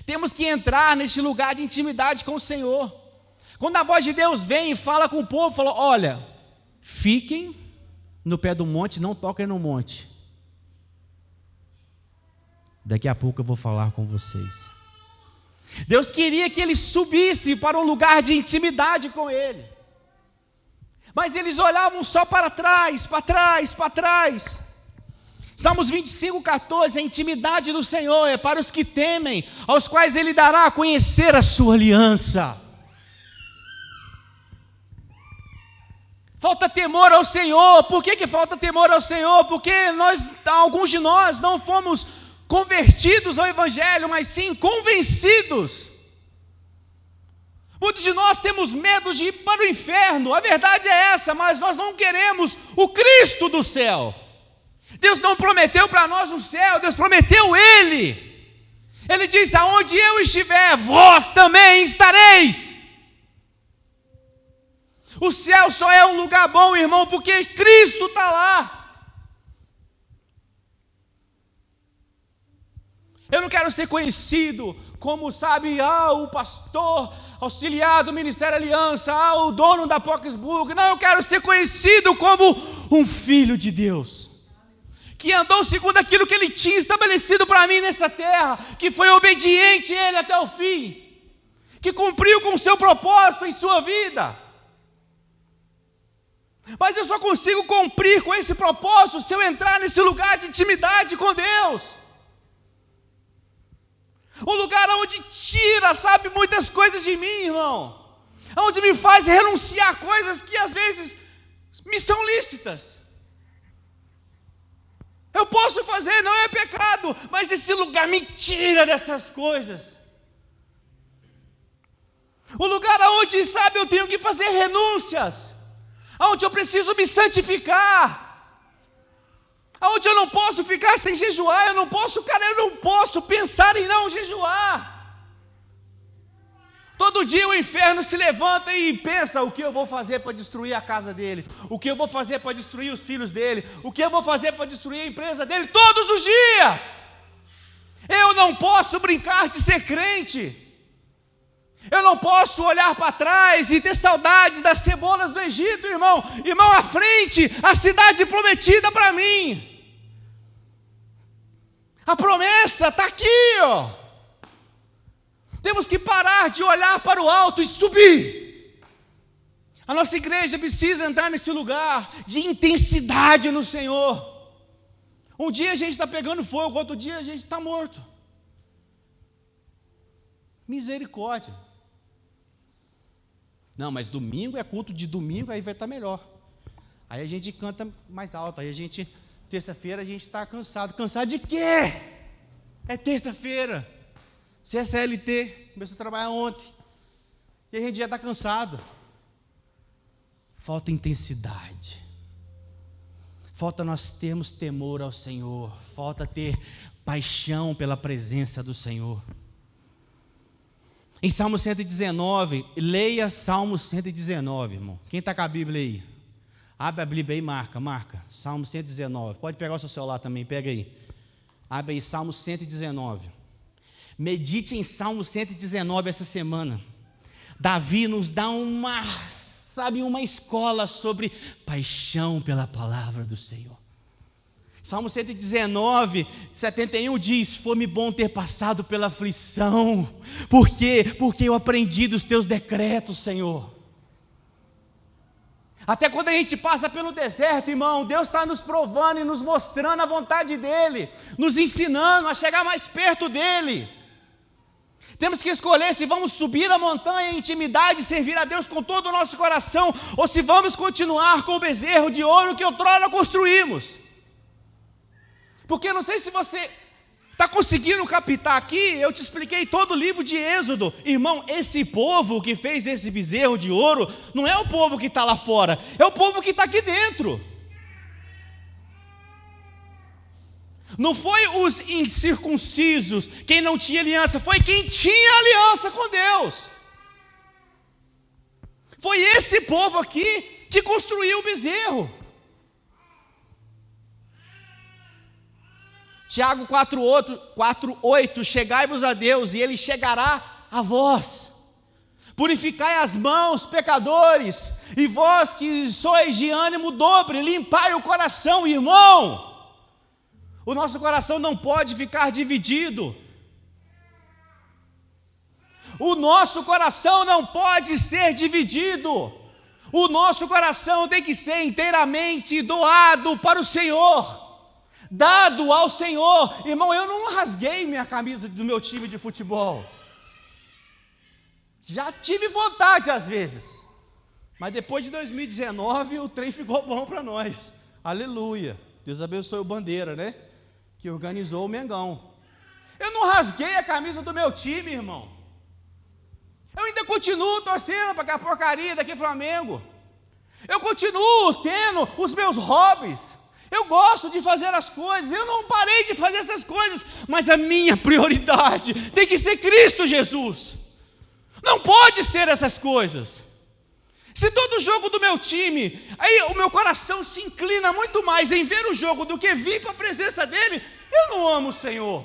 Temos que entrar neste lugar de intimidade com o Senhor. Quando a voz de Deus vem e fala com o povo, fala: olha, fiquem no pé do monte, não toquem no monte. Daqui a pouco eu vou falar com vocês. Deus queria que eles subissem para um lugar de intimidade com Ele. Mas eles olhavam só para trás, para trás, para trás. Salmos 25:14, a intimidade do Senhor é para os que temem, aos quais Ele dará a conhecer a sua aliança. Falta temor ao Senhor. Por que falta temor ao Senhor? Porque alguns de nós não fomos convertidos ao Evangelho, mas sim convencidos. Muitos de nós temos medo de ir para o inferno, a verdade é essa, mas nós não queremos o Cristo do céu. Deus não prometeu para nós o céu, Deus prometeu Ele. Ele diz: aonde eu estiver, vós também estareis. O céu só é um lugar bom, irmão, porque Cristo está lá. Eu não quero ser conhecido como, sabe, o pastor auxiliar do Ministério Aliança, o dono da Poxburg. Não, eu quero ser conhecido como um filho de Deus, que andou segundo aquilo que Ele tinha estabelecido para mim nessa terra, que foi obediente a Ele até o fim, que cumpriu com o seu propósito em sua vida. Mas eu só consigo cumprir com esse propósito se eu entrar nesse lugar de intimidade com Deus. Um lugar onde tira, sabe, muitas coisas de mim, irmão. Onde me faz renunciar a coisas que às vezes me são lícitas. Eu posso fazer, não é pecado, mas esse lugar me tira dessas coisas. O lugar onde, sabe, eu tenho que fazer renúncias, onde eu preciso me santificar, onde eu não posso ficar sem jejuar, eu não posso pensar em não jejuar. Todo dia o inferno se levanta e pensa: o que eu vou fazer para destruir a casa dele? O que eu vou fazer para destruir os filhos dele? O que eu vou fazer para destruir a empresa dele? Todos os dias. Eu não posso brincar de ser crente. Eu não posso olhar para trás e ter saudades das cebolas do Egito, irmão. Irmão, à frente, a cidade prometida para mim. A promessa está aqui, ó. Temos que parar de olhar para o alto e subir. A nossa igreja precisa entrar nesse lugar de intensidade no Senhor. Um dia a gente está pegando fogo, outro dia a gente está morto. Misericórdia. Não, mas domingo é culto de domingo, aí vai estar melhor. Aí a gente canta mais alto, aí terça-feira a gente está cansado. Cansado de quê? É terça-feira. Você é CLT, começou a trabalhar ontem, e a gente já está cansado. Falta intensidade. Falta nós termos temor ao Senhor. Falta ter paixão pela presença do Senhor. Em Salmo 119, leia Salmo 119, irmão. Quem está com a Bíblia aí? Abre a Bíblia aí, marca. Salmo 119. Pode pegar o seu celular também, pega aí. Abre aí, Salmo 119. Medite em Salmo 119 essa semana. Davi nos dá uma escola sobre paixão pela palavra do Senhor. Salmo 119, 71 diz: foi-me bom ter passado pela aflição. Por quê? Porque eu aprendi dos teus decretos, Senhor. Até quando a gente passa pelo deserto, irmão, Deus está nos provando e nos mostrando a vontade dEle, nos ensinando a chegar mais perto dEle. Temos que escolher se vamos subir a montanha em intimidade e servir a Deus com todo o nosso coração, ou se vamos continuar com o bezerro de ouro que outrora construímos. Porque não sei se você está conseguindo captar aqui, eu te expliquei todo o livro de Êxodo. Irmão, esse povo que fez esse bezerro de ouro, não é o povo que está lá fora, é o povo que está aqui dentro. Não foi os incircuncisos, quem não tinha aliança, foi quem tinha aliança com Deus. Foi esse povo aqui que construiu o bezerro. Tiago 4:8, chegai-vos a Deus e Ele chegará a vós. Purificai as mãos, pecadores, e vós que sois de ânimo dobre, limpai o coração, irmão. O nosso coração não pode ficar dividido. O nosso coração não pode ser dividido. O nosso coração tem que ser inteiramente doado para o Senhor. dado ao Senhor. Irmão, eu não rasguei minha camisa do meu time de futebol. Já tive vontade às vezes, mas depois de 2019 o trem ficou bom para nós. Aleluia. Deus abençoe o Bandeira, né? Que organizou o Mengão. Eu não rasguei a camisa do meu time, irmão. Eu ainda continuo torcendo para aquela porcaria daqui Flamengo. Eu continuo tendo os meus hobbies. Eu gosto de fazer as coisas. Eu não parei de fazer essas coisas, mas a minha prioridade tem que ser Cristo Jesus. Não pode ser essas coisas. Se todo jogo do meu time, aí o meu coração se inclina muito mais em ver o jogo do que vir para a presença dele, eu não amo o Senhor.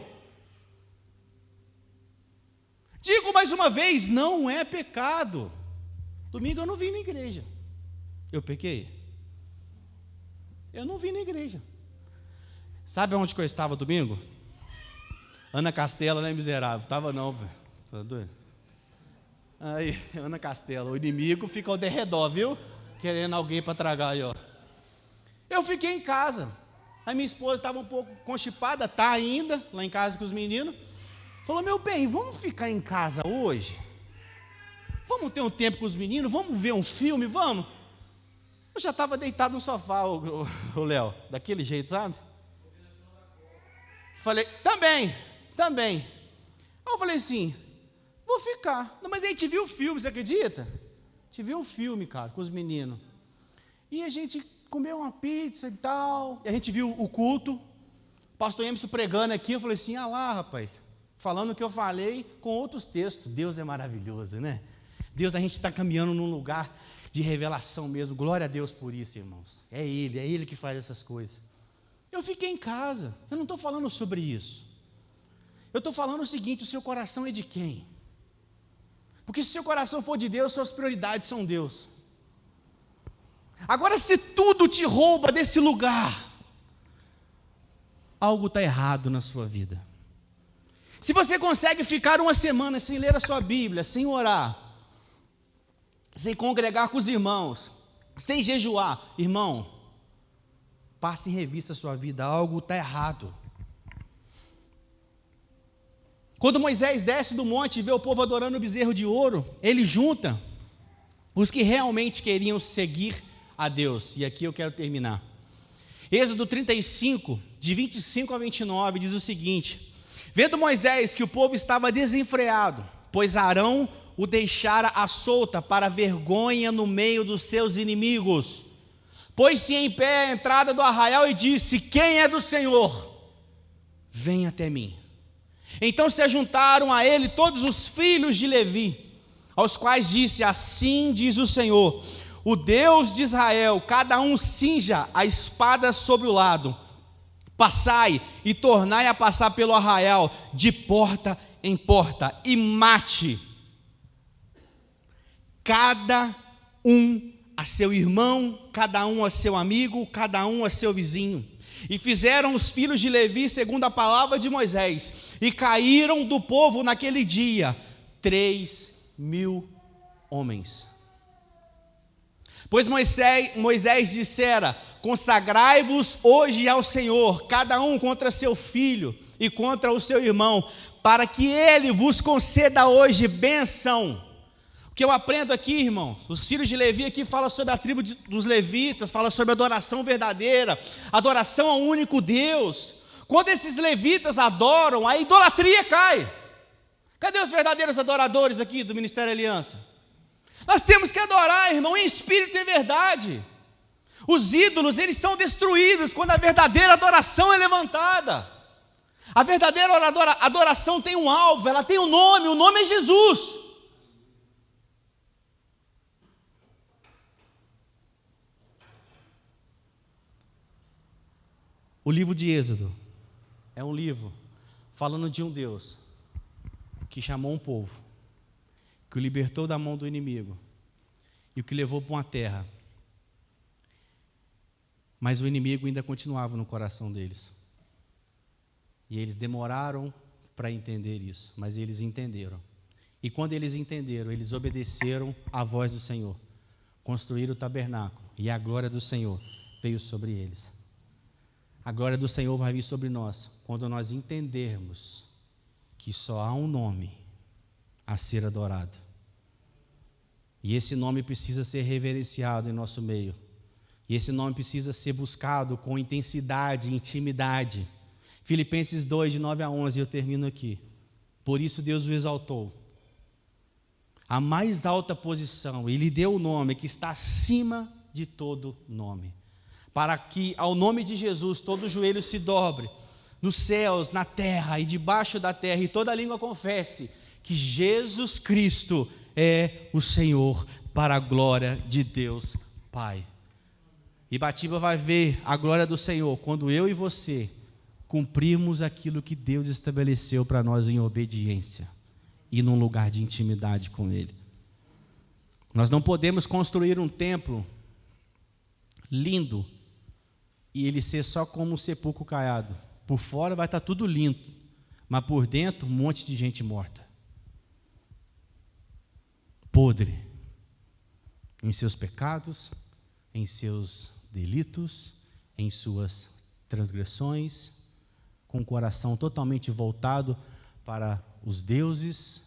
Digo mais uma vez, não é pecado. Domingo eu não vim na igreja. Eu pequei? Eu não vim na igreja. Sabe onde que eu estava domingo? Ana Castela, né, miserável? Estava não, velho. Tá doido? Aí, Ana Castela, o inimigo fica ao derredor, viu? Querendo alguém para tragar aí, ó. Eu fiquei em casa. A minha esposa estava um pouco constipada, tá ainda, lá em casa com os meninos. Falou, meu bem, vamos ficar em casa hoje? Vamos ter um tempo com os meninos? Vamos ver um filme? Vamos? Eu já estava deitado no sofá, o Léo, daquele jeito, sabe? Falei, também. Aí eu falei assim, vou ficar. Não, mas a gente viu o filme, você acredita? A gente viu um filme, cara, com os meninos. E a gente comeu uma pizza e tal. E a gente viu o culto. O pastor Emerson pregando aqui. Eu falei assim, ah lá, rapaz. Falando o que eu falei com outros textos. Deus é maravilhoso, né? Deus, a gente está caminhando num lugar de revelação mesmo. Glória a Deus por isso, irmãos. É Ele que faz essas coisas. Eu fiquei em casa. Eu não estou falando sobre isso. Eu estou falando o seguinte, o seu coração é de quem? Porque se o seu coração for de Deus, suas prioridades são Deus. Agora, se tudo te rouba desse lugar, algo está errado na sua vida. Se você consegue ficar uma semana sem ler a sua Bíblia, sem orar, sem congregar com os irmãos, sem jejuar, irmão, passe em revista a sua vida, algo está errado. Quando Moisés desce do monte e vê o povo adorando o bezerro de ouro, ele junta os que realmente queriam seguir a Deus. E aqui eu quero terminar. Êxodo 35, de 25 a 29, diz o seguinte: vendo Moisés que o povo estava desenfreado, pois Arão o deixara à solta para vergonha no meio dos seus inimigos, pôs-se em pé à entrada do arraial e disse: quem é do Senhor? Vem até mim. Então se ajuntaram a ele todos os filhos de Levi, aos quais disse: assim diz o Senhor, o Deus de Israel, cada um cinja a espada sobre o lado, passai e tornai a passar pelo arraial, de porta em porta, e mate cada um a seu irmão, cada um a seu amigo, cada um a seu vizinho. E fizeram os filhos de Levi segundo a palavra de Moisés, e caíram do povo naquele dia 3.000 homens. Pois Moisés dissera: consagrai-vos hoje ao Senhor, cada um contra seu filho e contra o seu irmão, para que ele vos conceda hoje bênção. O que eu aprendo aqui, irmão, os filhos de Levi aqui fala sobre a tribo dos levitas, fala sobre adoração verdadeira, adoração ao único Deus. Quando esses levitas adoram, a idolatria cai. Cadê os verdadeiros adoradores aqui do Ministério Aliança? Nós temos que adorar, irmão, em espírito e em verdade. Os ídolos, eles são destruídos quando a verdadeira adoração é levantada. A verdadeira adoração tem um alvo, ela tem um nome, o nome é Jesus. O livro de Êxodo é um livro falando de um Deus que chamou um povo, que o libertou da mão do inimigo e o que levou para uma terra. Mas o inimigo ainda continuava no coração deles. E eles demoraram para entender isso, mas eles entenderam. E quando eles entenderam, eles obedeceram à voz do Senhor, construíram o tabernáculo, e a glória do Senhor veio sobre eles. A glória do Senhor vai vir sobre nós quando nós entendermos que só há um nome a ser adorado. E esse nome precisa ser reverenciado em nosso meio. E esse nome precisa ser buscado com intensidade, intimidade. Filipenses 2, de 9 a 11, eu termino aqui. Por isso Deus o exaltou a mais alta posição, e lhe deu o nome que está acima de todo nome, para que ao nome de Jesus todo joelho se dobre, nos céus, na terra e debaixo da terra, e toda língua confesse que Jesus Cristo é o Senhor, para a glória de Deus Pai. Ibatiba vai ver a glória do Senhor quando eu e você cumprirmos aquilo que Deus estabeleceu para nós em obediência e num lugar de intimidade com Ele. Nós não podemos construir um templo lindo e ele ser só como um sepulcro caiado. Por fora vai estar tudo lindo, mas por dentro um monte de gente morta, podre, em seus pecados, em seus delitos, em suas transgressões, com o coração totalmente voltado para os deuses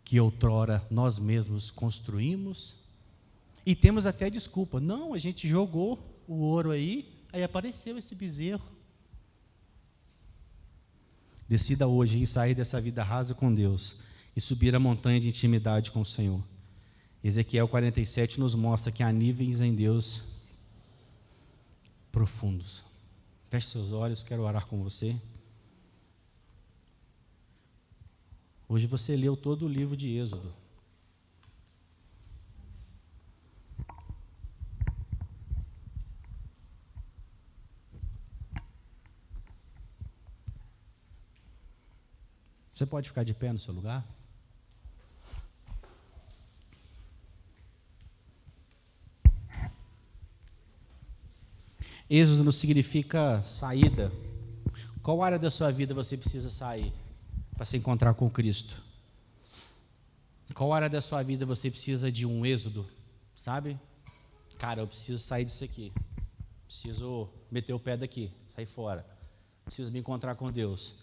que outrora nós mesmos construímos, e temos até desculpa: não, a gente jogou o ouro aí apareceu esse bezerro. Decida hoje em sair dessa vida rasa com Deus e subir a montanha de intimidade com o Senhor. Ezequiel 47 nos mostra que há níveis em Deus profundos. Feche seus olhos, quero orar com você. Hoje você leu todo o livro de Êxodo. Você pode ficar de pé no seu lugar? Êxodo não significa saída. Qual área da sua vida você precisa sair para se encontrar com Cristo? Qual área da sua vida você precisa de um êxodo? Sabe? Cara, eu preciso sair disso aqui. Preciso meter o pé daqui, sair fora. Preciso me encontrar com Deus.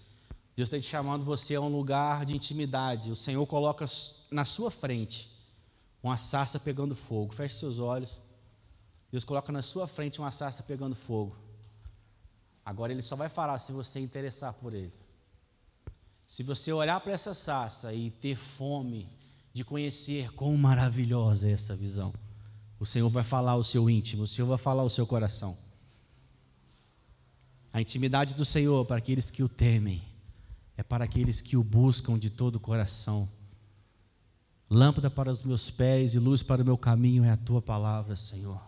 Deus está te chamando você a um lugar de intimidade. O Senhor coloca na sua frente uma sarça pegando fogo. Feche seus olhos. Deus coloca na sua frente uma sarça pegando fogo. Agora Ele só vai falar se você interessar por Ele. Se você olhar para essa sarça e ter fome de conhecer quão maravilhosa é essa visão, o Senhor vai falar ao seu íntimo, o Senhor vai falar ao seu coração. A intimidade do Senhor para aqueles que o temem é para aqueles que o buscam de todo o coração. Lâmpada para os meus pés e luz para o meu caminho é a Tua palavra, Senhor.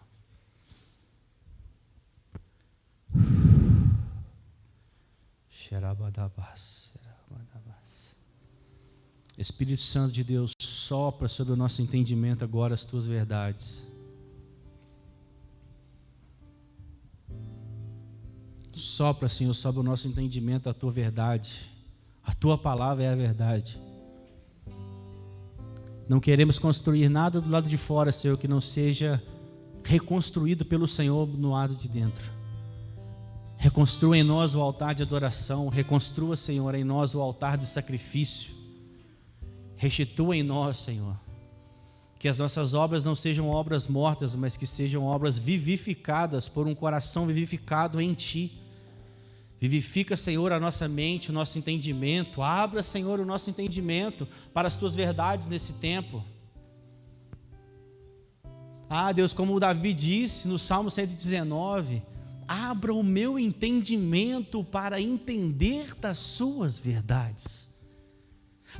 Espírito Santo de Deus, sopra sobre o nosso entendimento agora as Tuas verdades. Sopra, Senhor, sobre o nosso entendimento a Tua verdade. A Tua palavra é a verdade. Não queremos construir nada do lado de fora, Senhor, que não seja reconstruído pelo Senhor no lado de dentro. Reconstrua em nós o altar de adoração. Reconstrua, Senhor, em nós o altar de sacrifício. Restitua em nós, Senhor, que as nossas obras não sejam obras mortas, mas que sejam obras vivificadas por um coração vivificado em Ti. Vivifica, Senhor, a nossa mente, o nosso entendimento. Abra, Senhor, o nosso entendimento para as Tuas verdades nesse tempo. Deus, como o Davi disse no Salmo 119, abra o meu entendimento para entender das Suas verdades,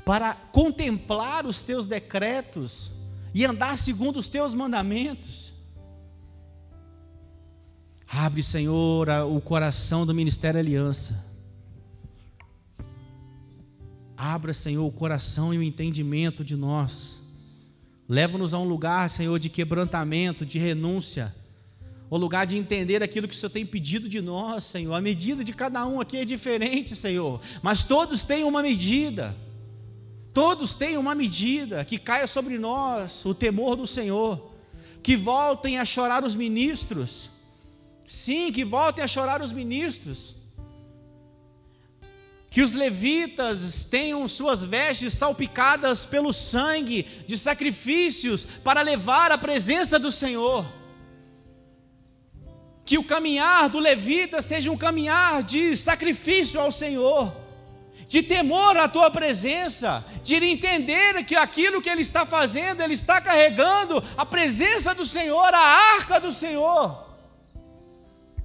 para contemplar os Teus decretos e andar segundo os Teus mandamentos. Abre, Senhor, o coração do Ministério Aliança. Abra, Senhor, o coração e o entendimento de nós. Leva-nos a um lugar, Senhor, de quebrantamento, de renúncia, o lugar de entender aquilo que o Senhor tem pedido de nós, Senhor. A medida de cada um aqui é diferente, Senhor, mas todos têm uma medida. Todos têm uma medida, que caia sobre nós o temor do Senhor, que voltem a chorar os ministros, Sim, que voltem a chorar os ministros. Que os levitas tenham suas vestes salpicadas pelo sangue de sacrifícios para levar a presença do Senhor. Que o caminhar do levita seja um caminhar de sacrifício ao Senhor, de temor à tua presença, de entender que aquilo que ele está fazendo, ele está carregando a presença do Senhor, a arca do Senhor.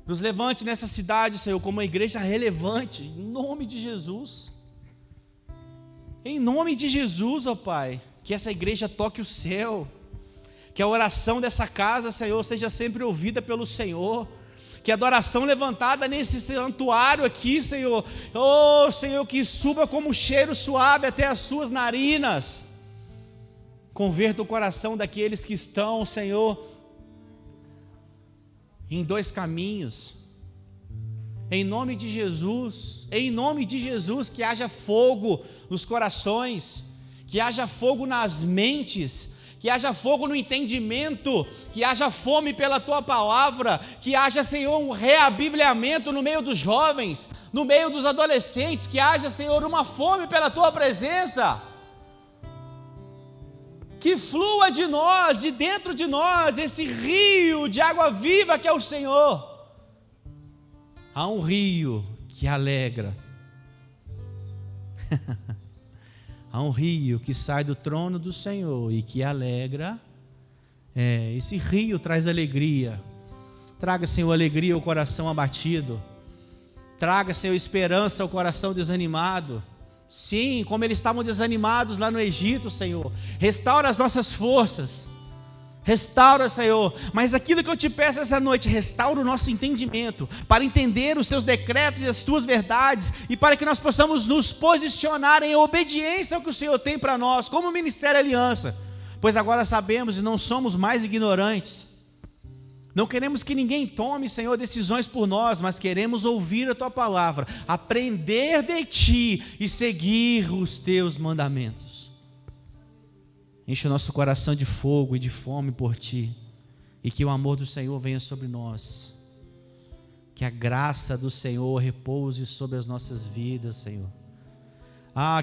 Nos levante nessa cidade, Senhor, como uma igreja relevante, em nome de Jesus. Em nome de Jesus, ó Pai, que essa igreja toque o céu, que a oração dessa casa, Senhor, seja sempre ouvida pelo Senhor, que a adoração levantada nesse santuário aqui, Senhor, oh Senhor, que suba como um cheiro suave até as suas narinas. Converta o coração daqueles que estão, Senhor, em dois caminhos. Em nome de Jesus, que haja fogo nos corações, que haja fogo nas mentes, que haja fogo no entendimento, que haja fome pela tua palavra, que haja, Senhor, um reabibliamento no meio dos jovens, no meio dos adolescentes, que haja, Senhor, uma fome pela tua presença, que flua de nós, de dentro de nós, esse rio de água viva que é o Senhor. Há um rio que alegra. Há um rio que sai do trono do Senhor e que alegra. Esse rio traz alegria. Traga, Senhor, alegria ao coração abatido. Traga, Senhor, esperança ao coração desanimado. Sim, como eles estavam desanimados lá no Egito, Senhor. Restaura as nossas forças. Restaura, Senhor. Mas aquilo que eu te peço essa noite, restaura o nosso entendimento, para entender os seus decretos e as tuas verdades, e para que nós possamos nos posicionar em obediência ao que o Senhor tem para nós, como Ministério Aliança. Pois agora sabemos e não somos mais ignorantes. Não queremos que ninguém tome, Senhor, decisões por nós, mas queremos ouvir a Tua palavra, aprender de Ti e seguir os Teus mandamentos. Enche o nosso coração de fogo e de fome por Ti, e que o amor do Senhor venha sobre nós. Que a graça do Senhor repouse sobre as nossas vidas, Senhor.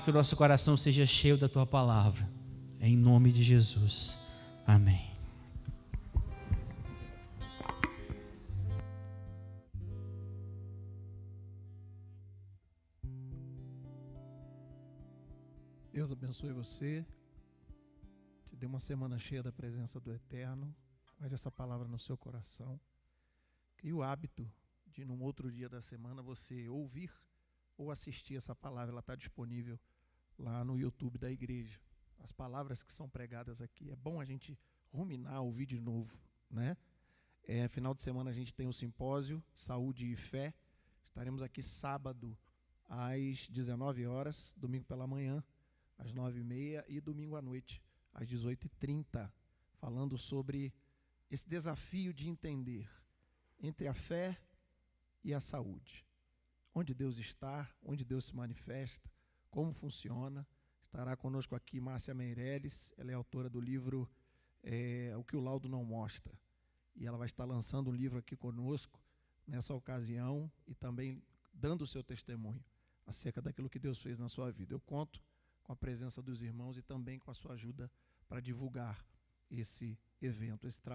Que o nosso coração seja cheio da Tua palavra. Em nome de Jesus. Amém. Deus abençoe você, te dê uma semana cheia da presença do Eterno, guarde essa palavra no seu coração, crie o hábito de num outro dia da semana você ouvir ou assistir essa palavra, ela está disponível lá no YouTube da igreja. As palavras que são pregadas aqui, é bom a gente ruminar, ouvir de novo, né? Final de semana a gente tem o simpósio Saúde e Fé, estaremos aqui sábado às 19 horas, domingo pela manhã, às 9h30 e domingo à noite, às 18h30, falando sobre esse desafio de entender entre a fé e a saúde. Onde Deus está, onde Deus se manifesta, como funciona. Estará conosco aqui Márcia Meirelles, ela é autora do livro O que o Laudo Não Mostra. E ela vai estar lançando um livro aqui conosco nessa ocasião e também dando o seu testemunho acerca daquilo que Deus fez na sua vida. Eu conto com a presença dos irmãos e também com a sua ajuda para divulgar esse evento, esse trabalho.